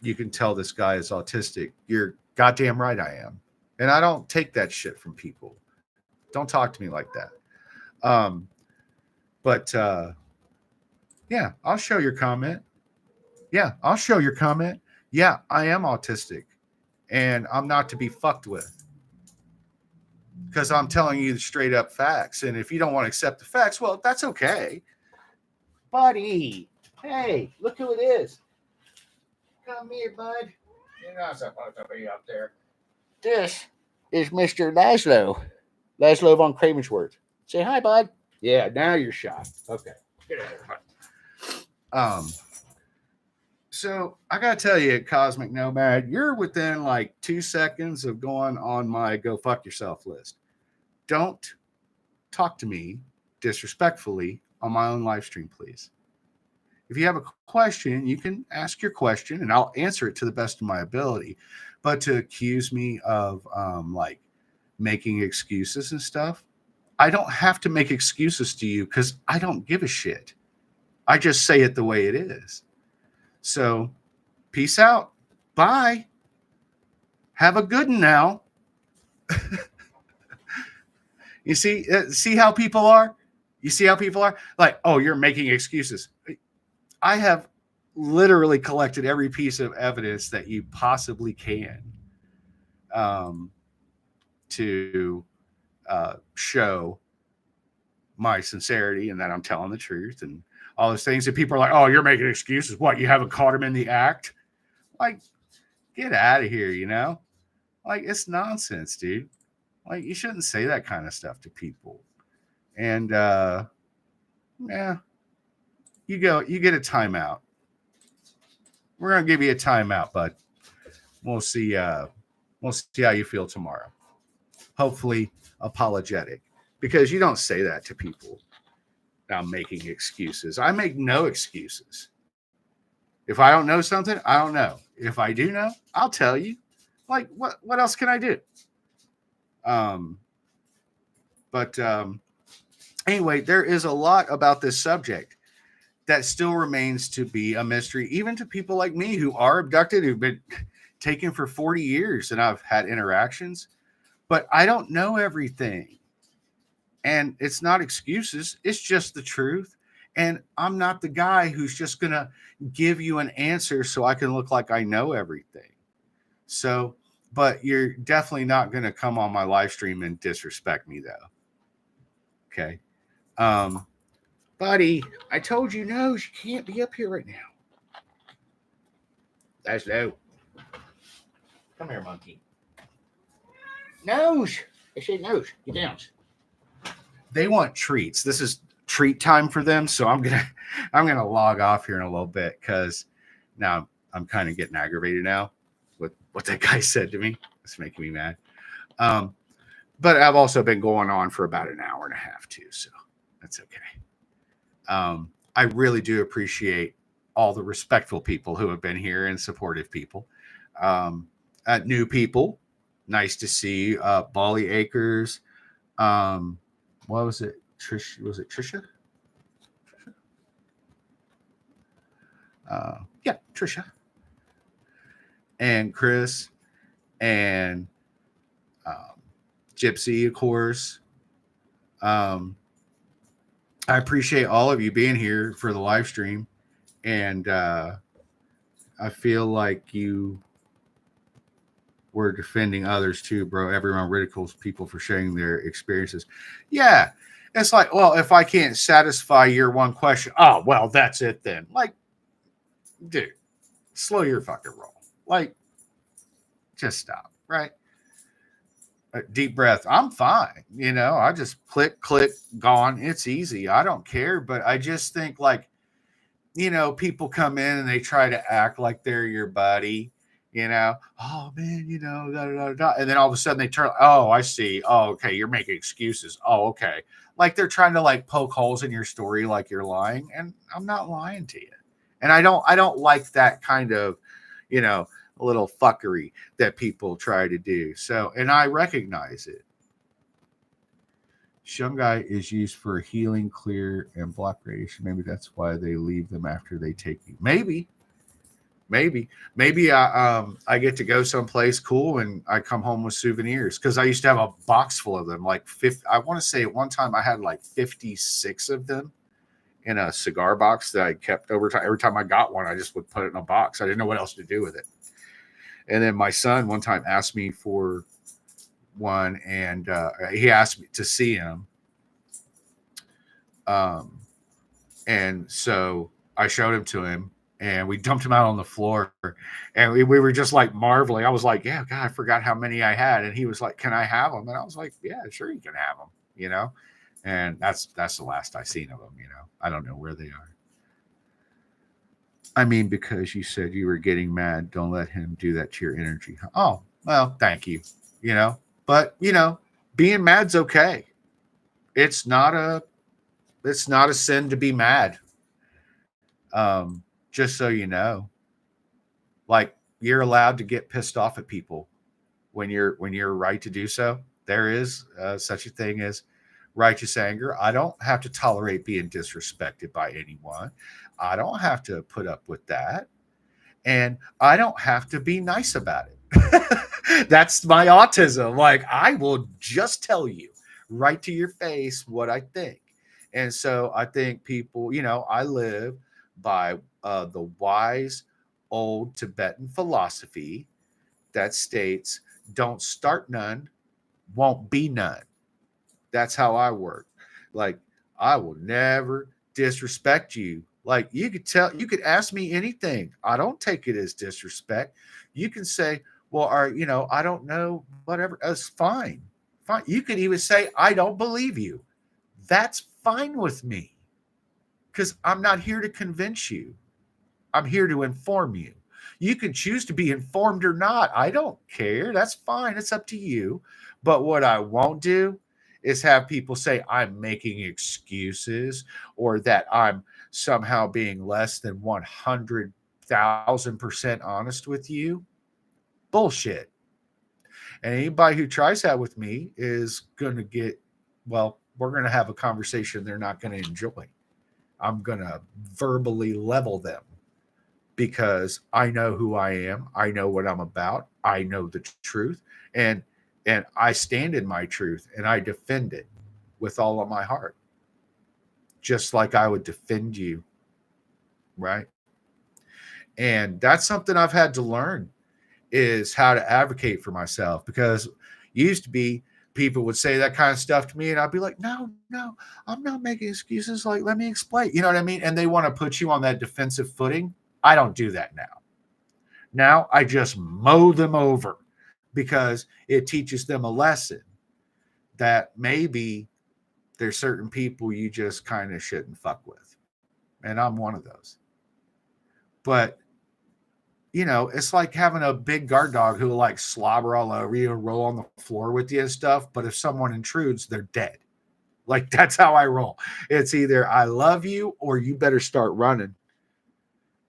you can tell this guy is autistic. You're goddamn right I am. And I don't take that shit from people. Don't talk to me like that. But yeah, I'll show your comment. Yeah, I'll show your comment. Yeah, I am autistic. And I'm not to be fucked with. Because I'm telling you the straight up facts. And if you don't want to accept the facts, well, that's okay. Buddy, hey, look who it is. Come here, bud. You're not supposed to be up there. This is Mr. Laszlo. Laszlo von Cravensworth. Say hi, bud. Yeah, now you're shot. Okay. Get out of here. So I gotta tell you, Cosmic Nomad, you're within like 2 seconds of going on my go fuck yourself list. Don't talk to me disrespectfully on my own live stream, please. If you have a question, you can ask your question and I'll answer it to the best of my ability. But to accuse me of like making excuses and stuff, I don't have to make excuses to you because I don't give a shit. I just say it the way it is. So peace out. Bye. Have a good one now. You see how people are? You see how people are? Like, oh, you're making excuses. I have literally collected every piece of evidence that you possibly can to show my sincerity and that I'm telling the truth and all those things. And people are like, oh, you're making excuses. What, you haven't caught him in the act? Like, get out of here, you know? Like, it's nonsense, dude. Like, you shouldn't say that kind of stuff to people. And, yeah, you get a timeout. We're going to give you a timeout, bud. We'll see how you feel tomorrow. Hopefully apologetic, because you don't say that to people. I'm making excuses. I make no excuses. If I don't know something, I don't know. If I do know, I'll tell you. Like, what else can I do? But anyway, there is a lot about this subject that still remains to be a mystery, even to people like me who are abducted, who've been taken for 40 years, and I've had interactions, but I don't know everything. And it's not excuses. It's just the truth. And I'm not the guy who's just going to give you an answer so I can look like I know everything. So, but you're definitely not going to come on my live stream and disrespect me, though. Okay. Buddy, I told you no, you can't be up here right now. That's low. Come here, monkey. Nose. I say nose. Get down. They want treats. This is treat time for them, so I'm gonna log off here in a little bit because now I'm kind of getting aggravated now with what that guy said to me. It's making me mad. But I've also been going on for about an hour and a half too, so that's okay. I really do appreciate all the respectful people who have been here and supportive people. New people, nice to see. Bali Acres. What was it? Trish? Was it Trisha? Yeah, Trisha. And Chris. And Gypsy, of course. I appreciate all of you being here for the live stream. And I feel like you were defending others too, bro. Everyone ridicules people for sharing their experiences. Yeah. It's like, well, if I can't satisfy your one question, oh, well, that's it then. Like, dude, slow your fucking roll. Like, just stop, right? Deep breath. I'm fine. You know, I just click, gone. It's easy. I don't care. But I just think, like, you know, people come in and they try to act like they're your buddy, you know, oh man, you know, da, da, da, da. And then all of a sudden they turn, oh, I see. Oh, okay. You're making excuses. Oh, okay. Like they're trying to like poke holes in your story like you're lying. And I'm not lying to you. And I don't like that kind of, you know, a little fuckery that people try to do. So, and I recognize it. Shungai is used for healing, clear, and block radiation. Maybe that's why they leave them after they take you. Maybe I get to go someplace cool and I come home with souvenirs because I used to have a box full of them. Like 50, I want to say at one time I had like 56 of them in a cigar box that I kept over time. Every time I got one, I just would put it in a box. I didn't know what else to do with it. And then my son one time asked me for one, and he asked me to see him. Um, and so I showed him to him, and we dumped him out on the floor, and we were just like marveling. I was like, "Yeah, God, I forgot how many I had," and he was like, "Can I have them?" And I was like, "Yeah, sure, you can have them." You know, and that's the last I seen of them. You know, I don't know where they are. I mean, because you said you were getting mad, don't let him do that to your energy. Oh, well, thank you. You know, but being mad's okay. It's not a it's not a sin to be mad. Just so you know, like you're allowed to get pissed off at people when you're right to do so. There is such a thing as righteous anger. I don't have to tolerate being disrespected by anyone. I don't have to put up with that, and I don't have to be nice about it. That's my autism. Like I will just tell you right to your face what I think. And so I think people, I live by the wise old Tibetan philosophy that states don't start none, won't be none. That's how I work. Like, I will never disrespect you. Like, you could ask me anything. I don't take it as disrespect. You can say, well, I don't know, whatever. That's fine. Fine. You could even say, I don't believe you. That's fine with me because I'm not here to convince you. I'm here to inform you. You can choose to be informed or not. I don't care. That's fine. It's up to you. But what I won't do is have people say I'm making excuses or that I'm somehow being less than 100,000% honest with you. Bullshit. And anybody who tries that with me is going to we're going to have a conversation they're not going to enjoy. I'm going to verbally level them because I know who I am. I know what I'm about. I know the truth, and I stand in my truth and I defend it with all of my heart, just like I would defend you, right? And that's something I've had to learn is how to advocate for myself because used to be people would say that kind of stuff to me and I'd be like, no, I'm not making excuses. Like, let me explain. You know what I mean? And they want to put you on that defensive footing. I don't do that now. Now I just mow them over because it teaches them a lesson that maybe there's certain people you just kind of shouldn't fuck with. And I'm one of those. But it's like having a big guard dog who will like slobber all over you and roll on the floor with you and stuff. But if someone intrudes, they're dead. Like that's how I roll. It's either I love you or you better start running,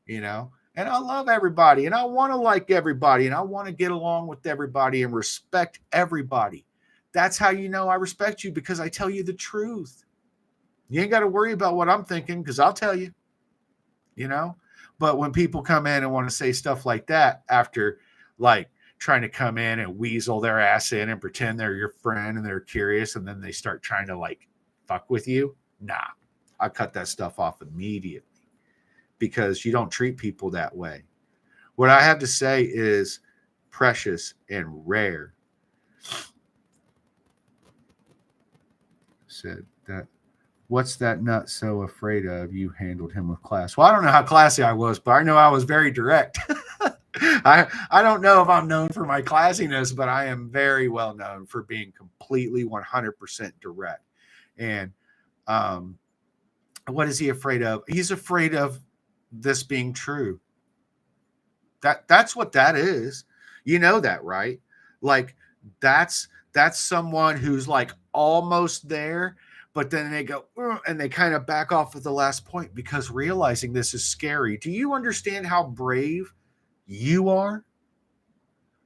you know? And I love everybody and I want to like everybody and I want to get along with everybody and respect everybody. That's how you know I respect you because I tell you the truth. You ain't got to worry about what I'm thinking because I'll tell you, you know? But when people come in and want to say stuff like that after like trying to come in and weasel their ass in and pretend they're your friend and they're curious and then they start trying to like fuck with you, nah, I cut that stuff off immediately because you don't treat people that way. What I have to say is precious and rare. Said that. What's that nut so afraid of? You handled him with class. Well, I don't know how classy I was, but I know I was very direct. I don't know if I'm known for my classiness, but I am very well known for being completely 100% direct. And um, what is he afraid of? He's afraid of this being true. That's what that is. You know that, right? Like that's someone who's like almost there, but then they go and they kind of back off at the last point because realizing this is scary. Do you understand how brave you are?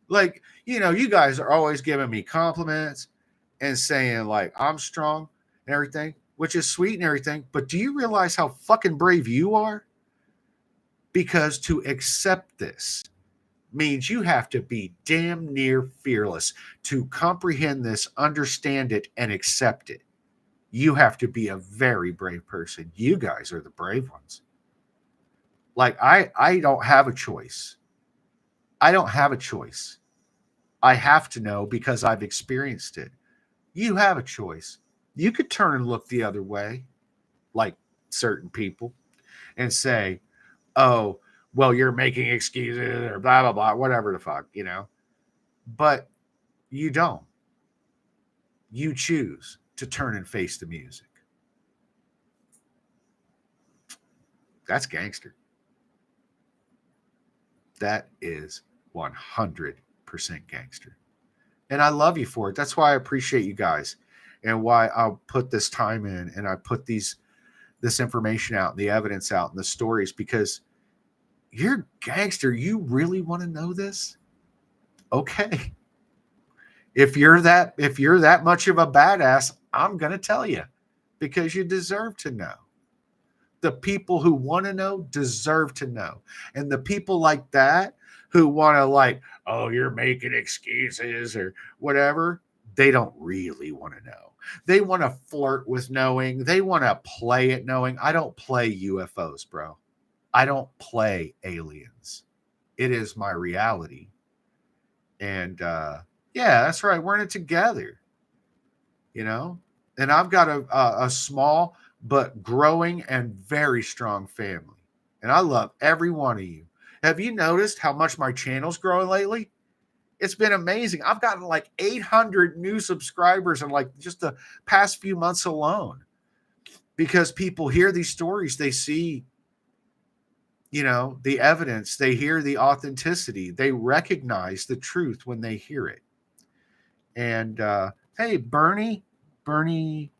Like, you guys are always giving me compliments and saying like I'm strong. and everything, which is sweet and everything. But do you realize how fucking brave you are? Because to accept this means you have to be damn near fearless to comprehend this, understand it, and accept it. You have to be a very brave person. You guys are the brave ones. Like I don't have a choice. I don't have a choice. I have to know because I've experienced it. You have a choice. You could turn and look the other way, like certain people, and say, oh, well, you're making excuses or blah, blah, blah, whatever the fuck, you know. But you don't. You choose to turn and face the music. That's gangster. That is 100% gangster. And I love you for it. That's why I appreciate you guys and why I'll put this time in and I put this information out, the evidence out, and the stories, because you're gangster. You really want to know this? Okay. If you're that much of a badass, I'm going to tell you because you deserve to know. The people who want to know deserve to know. And the people like that who want to like, oh, you're making excuses or whatever, they don't really want to know. They want to flirt with knowing. They want to play at knowing. I don't play UFOs, bro. I don't play aliens. It is my reality. And yeah, that's right. We're in it together, you know? And I've got a small but growing and very strong family. And I love every one of you. Have you noticed how much my channel's growing lately? It's been amazing. I've gotten like 800 new subscribers in like just the past few months alone because people hear these stories. They see, you know, the evidence. They hear the authenticity. They recognize the truth when they hear it. And hey, Bernie, I'm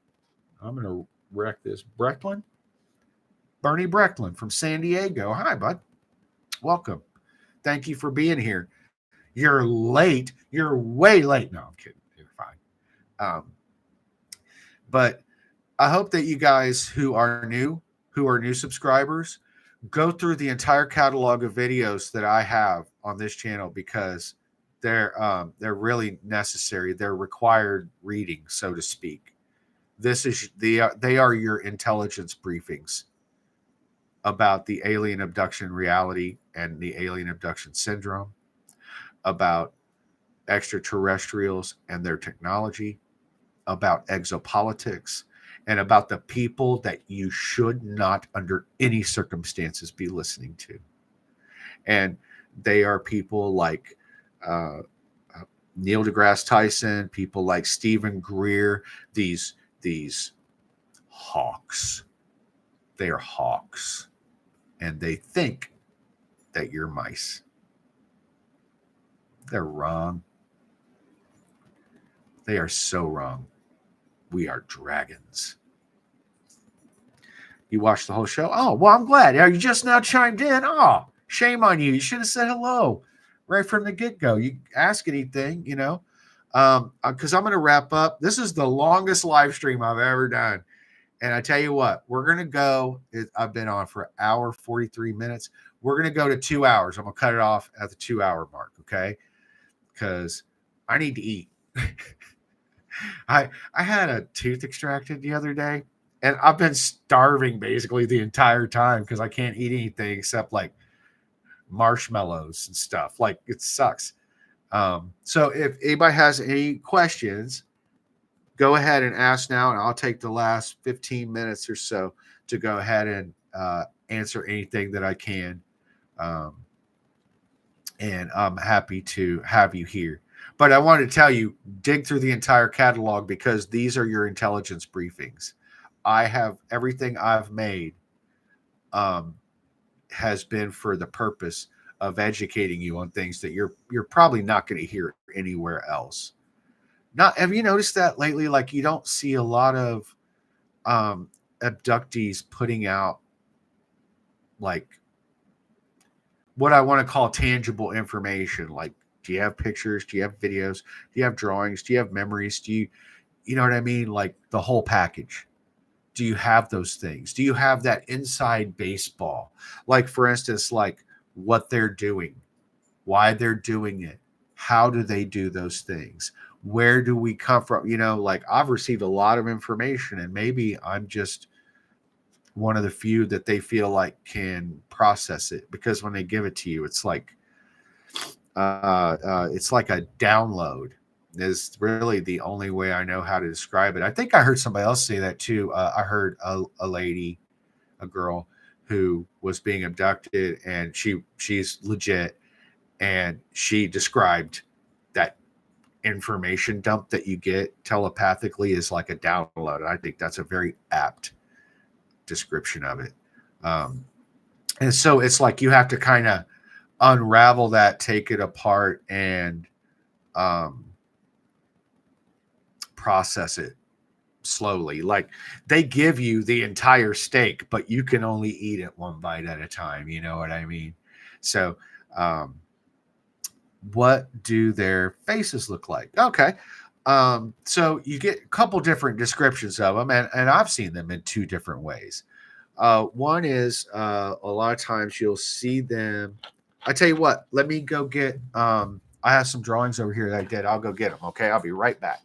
going to wreck this. Bernie Brecklin from San Diego. Hi, bud. Welcome. Thank you for being here. You're late. You're way late. No, I'm kidding. You're fine. But I hope that you guys who are new subscribers, go through the entire catalog of videos that I have on this channel because they're really necessary. They're required reading, so to speak. They are your intelligence briefings about the alien abduction reality and the alien abduction syndrome, about extraterrestrials and their technology, about exopolitics, and about the people that you should not under any circumstances be listening to. And they are people like Neil deGrasse Tyson, people like Stephen Greer, these hawks. They are hawks. And they think that you're mice. They're wrong. They are so wrong. We are dragons. You watched the whole show? Oh, well, I'm glad. Are you just now chimed in? Oh, shame on you. You should have said hello right from the get-go. You ask anything, you know, because I'm going to wrap up. This is the longest live stream I've ever done. And I tell you what, we're going to go. I've been on for an hour, 43 minutes. We're going to go to 2 hours. I'm going to cut it off at the 2 hour mark, okay? Because I need to eat. I had a tooth extracted the other day, and I've been starving basically the entire time because I can't eat anything except like marshmallows and stuff. Like, it sucks. So if anybody has any questions, go ahead and ask now, and I'll take the last 15 minutes or so to go ahead and answer anything that I can. And I'm happy to have you here. But I wanted to tell you, dig through the entire catalog because these are your intelligence briefings. I have everything I've made has been for the purpose of educating you on things that you're probably not going to hear anywhere else. Have you noticed that lately? Like, you don't see a lot of abductees putting out like what I want to call tangible information. Like, do you have pictures? Do you have videos? Do you have drawings? Do you have memories? Do you You know what I mean? Like the whole package. Do you have those things? Do you have that inside baseball? Like, for instance, like what they're doing, why they're doing it, how do they do those things? Where do we come from? You know, like I've received a lot of information, and maybe I'm just one of the few that they feel like can process it, because when they give it to you, it's like a download is really the only way I know how to describe it. I think I heard somebody else say that too. I heard a lady, a girl who was being abducted, and she's legit, and she described that information dump that you get telepathically is like a download. I think that's a very apt description of it. Um, and so it's like you have to kind of unravel that, take it apart, and um, process it slowly. Like they give you the entire steak, but you can only eat it one bite at a time. You know what I mean? So, um, what do their faces look like? Okay. So you get a couple different descriptions of them, and I've seen them in two different ways. One is a lot of times you'll see them. I tell you what, let me go get. I have some drawings over here that I did. I'll go get them. Okay, I'll be right back.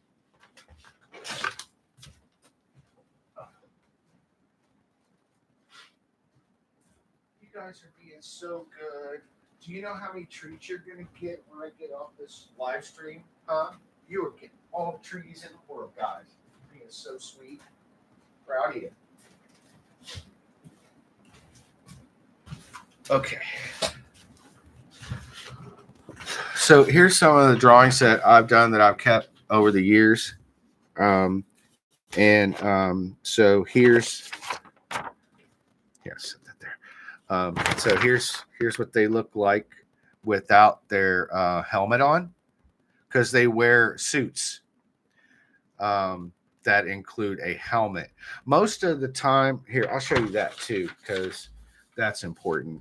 You guys are being so good. Do you know how many treats you're gonna get when I get off this live stream? Huh? You are getting all the trees in the world, guys. You're being so sweet. Proud of you. Okay. So here's some of the drawings that I've done that I've kept over the years. So here's, yes, that there. So here's what they look like without their helmet on, because they wear suits that include a helmet. Most of the time, here, I'll show you that too, because that's important.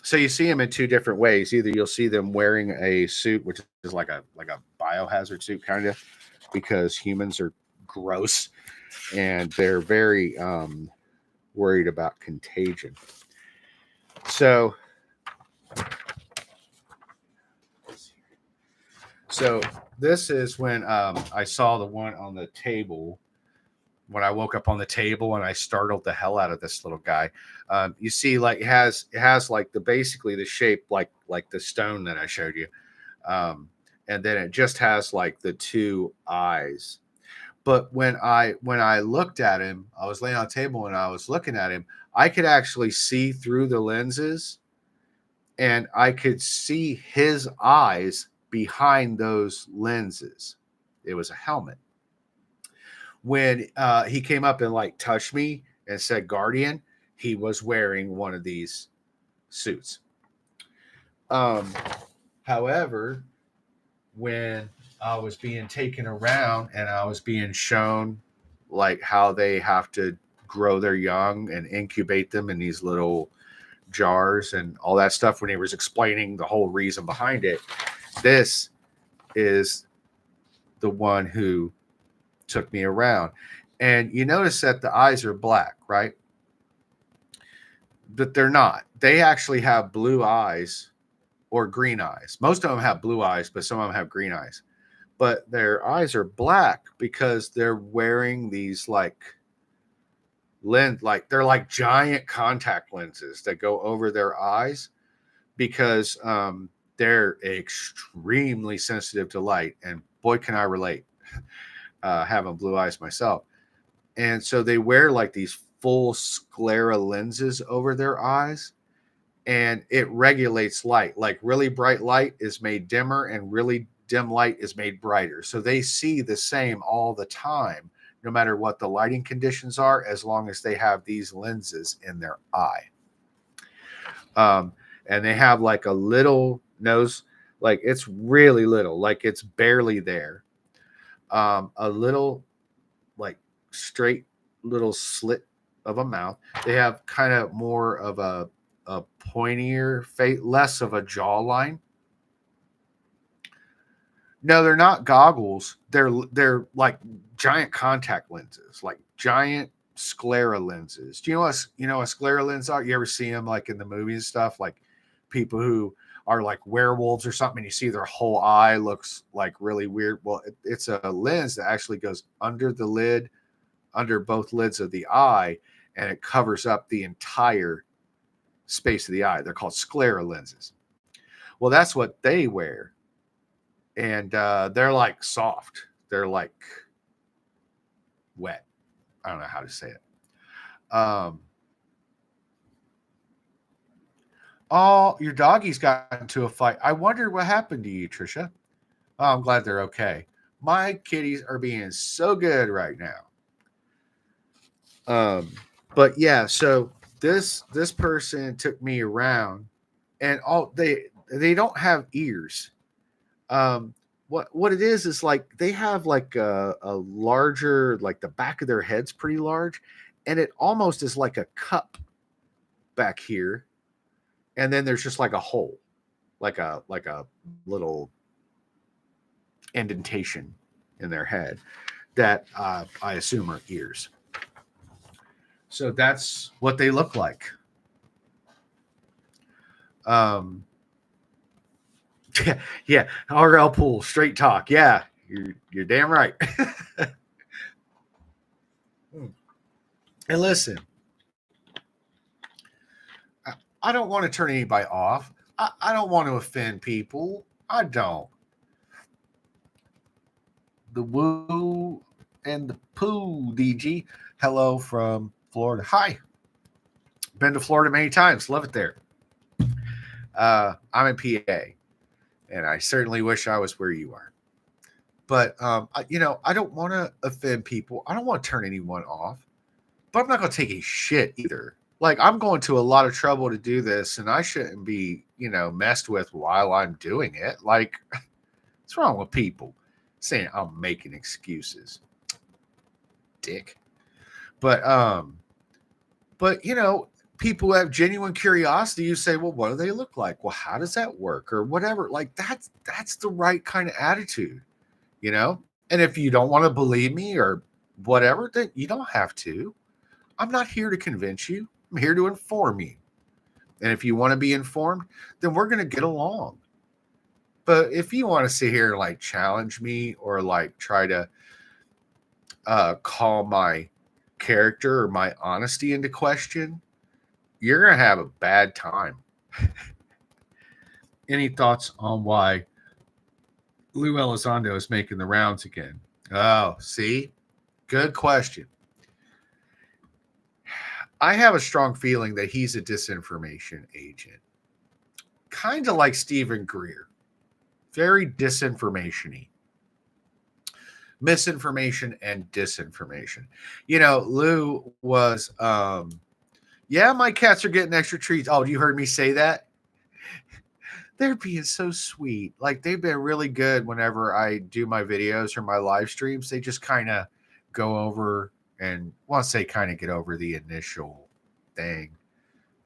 So you see them in two different ways. Either you'll see them wearing a suit, which is like a biohazard suit, kind of, because humans are gross and they're very worried about contagion. So this is when I saw the one on the table. When I woke up on the table and I startled the hell out of this little guy. You see, like it has like basically the shape like the stone that I showed you, and then it just has like the two eyes. But when I looked at him, I was laying on the table and I was looking at him. I could actually see through the lenses, and I could see his eyes behind those lenses. It was a helmet. When he came up and like touched me and said guardian, he was wearing one of these suits. However, when I was being taken around and I was being shown like how they have to grow their young and incubate them in these little jars and all that stuff, when he was explaining the whole reason behind it, this is the one who took me around. And you notice that the eyes are black, right? But they're not. They actually have blue eyes or green eyes. Most of them have blue eyes, but some of them have green eyes. But their eyes are black because they're wearing these like they're like giant contact lenses that go over their eyes, because they're extremely sensitive to light. And boy, can I relate, having blue eyes myself. And so they wear like these full sclera lenses over their eyes, and it regulates light. Like really bright light is made dimmer, and really dim light is made brighter. So they see the same all the time, no matter what the lighting conditions are, as long as they have these lenses in their eye. And they have like a little nose, like it's really little, like it's barely there. A little like straight little slit of a mouth. They have kind of more of a pointier face, less of a jawline. No, they're not goggles. They're like giant contact lenses, like giant sclera lenses. Do you know what sclera lenses are? You ever see them like in the movies and stuff? Like people who are like werewolves or something, and you see their whole eye looks like really weird. Well, it's a lens that actually goes under the lid, under both lids of the eye, and it covers up the entire space of the eye. They're called sclera lenses. Well, that's what they wear, and they're like soft. They're like wet. I don't know how to say it. Oh, your doggies got into a fight. I wonder what happened to you, Trisha. Oh, I'm glad they're okay. My kitties are being so good right now. Um, but yeah, so this person took me around, and all they don't have ears. What it is like they have like a larger, like the back of their head's pretty large, and it almost is like a cup back here, and then there's just like a hole, like a little indentation in their head that I assume are ears. So that's what they look like. Um, yeah, yeah. RL Pool, straight talk. Yeah, you're damn right. And listen, I don't want to turn anybody off. I don't want to offend people. I don't. The woo and the poo, DG. Hello from Florida. Hi. Been to Florida many times. Love it there. I'm in PA, and I certainly wish I was where you are. But I don't want to offend people. I don't want to turn anyone off. But I'm not going to take a shit either. Like, I'm going to a lot of trouble to do this, and I shouldn't be, messed with while I'm doing it. Like, what's wrong with people saying I'm making excuses? Dick. But people have genuine curiosity. You say, well, what do they look like? Well, how does that work? Or whatever. Like, that's the right kind of attitude, And if you don't want to believe me or whatever, then you don't have to. I'm not here to convince you. I'm here to inform you. And if you want to be informed, then we're going to get along. But if you want to sit here and like challenge me or like try to call my character or my honesty into question, you're going to have a bad time. Any thoughts on why Lou Elizondo is making the rounds again? Oh, see? Good question. I have a strong feeling that he's a disinformation agent. Kind of like Stephen Greer. Very disinformation-y. Misinformation and disinformation. Lou was, yeah, my cats are getting extra treats. Oh, you heard me say that? They're being so sweet. Like, they've been really good whenever I do my videos or my live streams. They just kind of go over, and once they kind of get over the initial thing,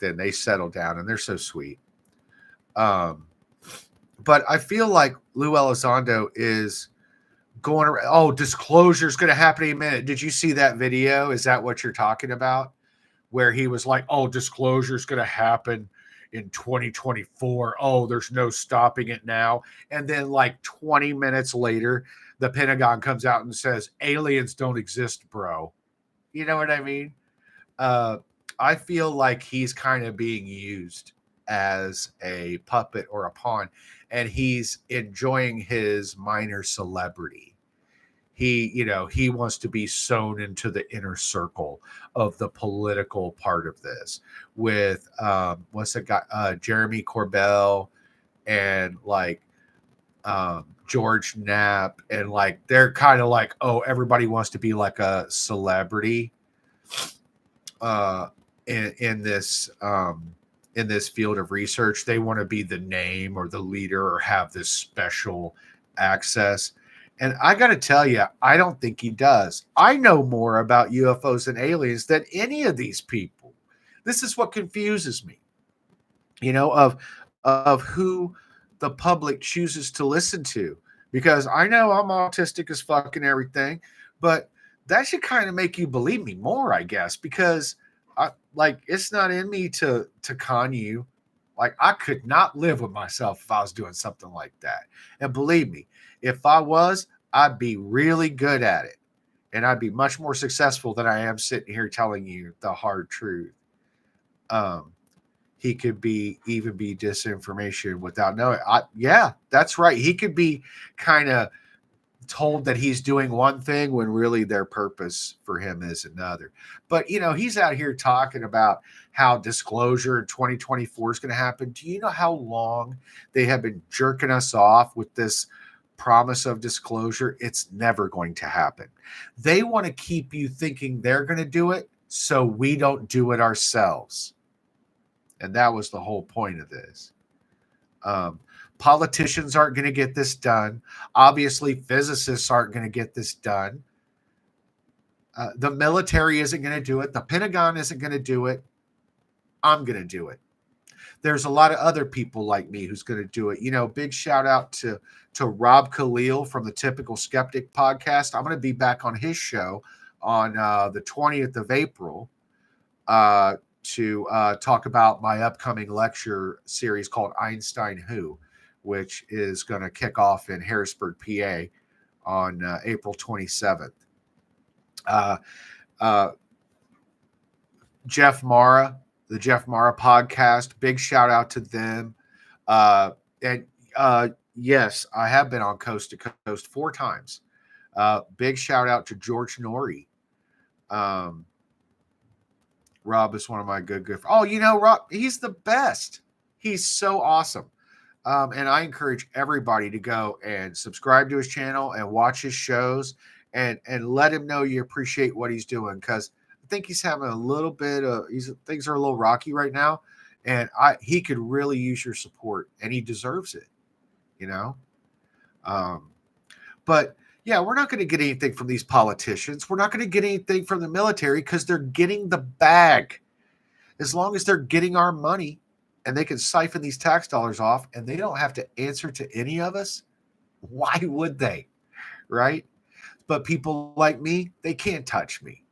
then they settle down, and they're so sweet. But I feel like Lou Elizondo is going around. Oh, disclosure is going to happen in a minute. Did you see that video? Is that what you're talking about? Where he was like, oh, disclosure is going to happen in 2024. Oh, there's no stopping it now. And then like 20 minutes later, the Pentagon comes out and says, aliens don't exist, bro. You know what I mean? I feel like he's kind of being used as a puppet or a pawn, and he's enjoying his minor celebrity. He wants to be sewn into the inner circle of the political part of this with what's the guy, Jeremy Corbell, and like George Knapp, and like they're kind of like, oh, everybody wants to be like a celebrity in this field of research. They want to be the name or the leader or have this special access. And I got to tell you, I don't think he does. I know more about UFOs and aliens than any of these people. This is what confuses me, of who the public chooses to listen to. because I know I'm autistic as fucking everything, but that should kind of make you believe me more, I guess, because like it's not in me to con you. Like I could not live with myself if I was doing something like that. And believe me, if I was, I'd be really good at it. And I'd be much more successful than I am sitting here telling you the hard truth. Um, he could be disinformation without knowing. Yeah, that's right. He could be kind of told that he's doing one thing when really their purpose for him is another. But he's out here talking about how disclosure in 2024 is going to happen. Do you know how long they have been jerking us off with this promise of disclosure? It's never going to happen. They want to keep you thinking they're going to do it so we don't do it ourselves. And that was the whole point of this. Um, Politicians aren't going to get this done. Obviously, physicists aren't going to get this done. The military isn't going to do it. The Pentagon isn't going to do it. I'm going to do it. There's a lot of other people like me who's going to do it. Big shout out to Rob Khalil from the Typical Skeptic podcast. I'm going to be back on his show on the 20th of April to talk about my upcoming lecture series called Einstein Who, which is going to kick off in Harrisburg, PA on April 27th. Jeff Mara, the Jeff Mara podcast, big shout out to them. And yes, I have been on Coast to Coast 4 times. Big shout out to George Norrie. Rob is one of my good friends. Oh, Rob, he's the best. He's so awesome. And I encourage everybody to go and subscribe to his channel and watch his shows and let him know you appreciate what he's doing, because I think he's having a little bit of things are a little rocky right now, and he could really use your support, and he deserves it, But yeah, we're not going to get anything from these politicians. We're not going to get anything from the military because they're getting the bag. As long as they're getting our money and they can siphon these tax dollars off and they don't have to answer to any of us, why would they? Right? But people like me, they can't touch me.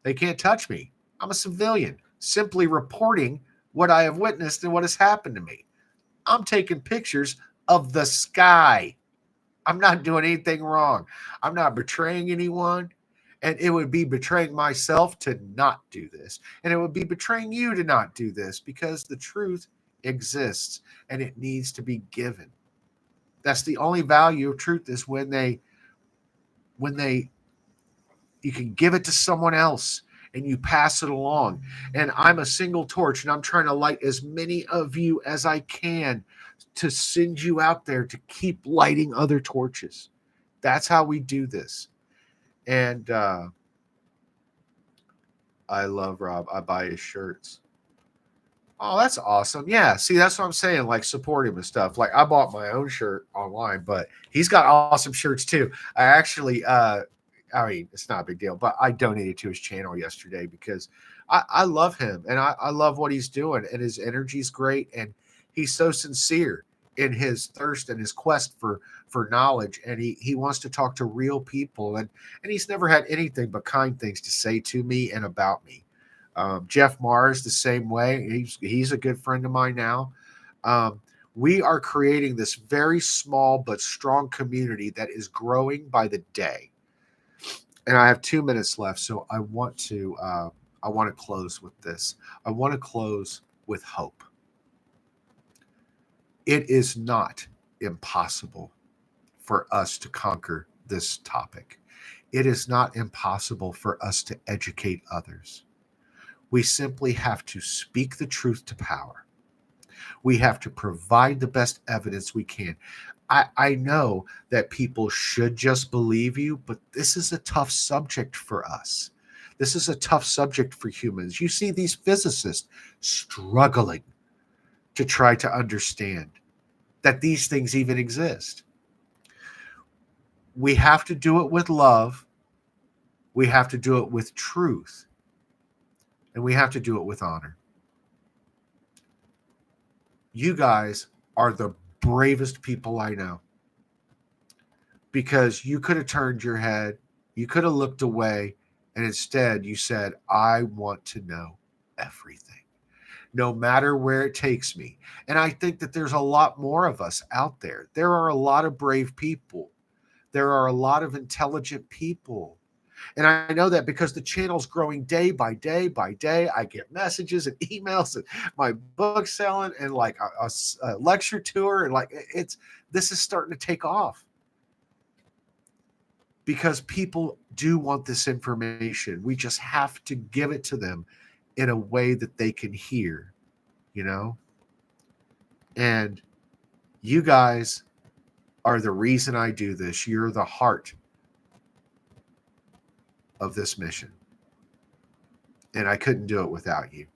They can't touch me. I'm a civilian, simply reporting what I have witnessed and what has happened to me. I'm taking pictures of the sky. I'm not doing anything wrong. I'm not betraying anyone. And it would be betraying myself to not do this. And it would be betraying you to not do this, because the truth exists and it needs to be given. That's the only value of truth, is when you can give it to someone else and you pass it along. And I'm a single torch, and I'm trying to light as many of you as I can to send you out there to keep lighting other torches. That's how we do this. And I love Rob. I buy his shirts. Oh, that's awesome. Yeah. See, that's what I'm saying. Like, support him and stuff. Like, I bought my own shirt online, but he's got awesome shirts too. I actually, I mean, it's not a big deal, but I donated to his channel yesterday because I love him, and I love what he's doing, and his energy's great, and he's so sincere in his thirst and his quest for knowledge, and he wants to talk to real people, and he's never had anything but kind things to say to me and about me. Jeff Mars the same way. He's a good friend of mine now. We are creating this very small but strong community that is growing by the day. And I have 2 minutes left, so I want to close with this. I want to close with hope. It is not impossible for us to conquer this topic. It is not impossible for us to educate others. We simply have to speak the truth to power. We have to provide the best evidence we can. I know that people should just believe you, but this is a tough subject for us. This is a tough subject for humans. You see these physicists struggling to try to understand that these things even exist. We have to do it with love. We have to do it with truth. And we have to do it with honor. You guys are the bravest people I know. because you could have turned your head, you could have looked away, and instead you said, I want to know everything, no matter where it takes me. And I think that there's a lot more of us out there. There are a lot of brave people. There are a lot of intelligent people. And I know that because the channel's growing day by day by day. I get messages and emails and my book selling and like a lecture tour. And like this is starting to take off because people do want this information. We just have to give it to them in a way that they can hear, you know? And you guys are the reason I do this. You're the heart of this mission. And I couldn't do it without you.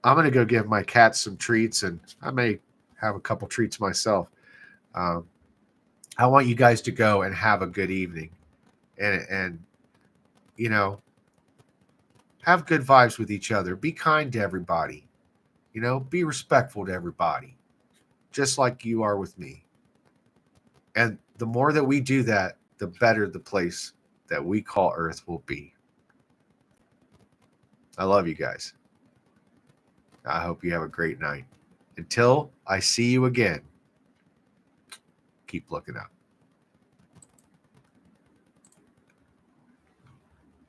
I'm going to go give my cats some treats, and I may have a couple treats myself. I want you guys to go and have a good evening and you know, have good vibes with each other. Be kind to everybody. You know, be respectful to everybody, just like you are with me. And the more that we do that, the better the place that we call Earth will be. I love you guys. I hope you have a great night. Until I see you again, keep looking up.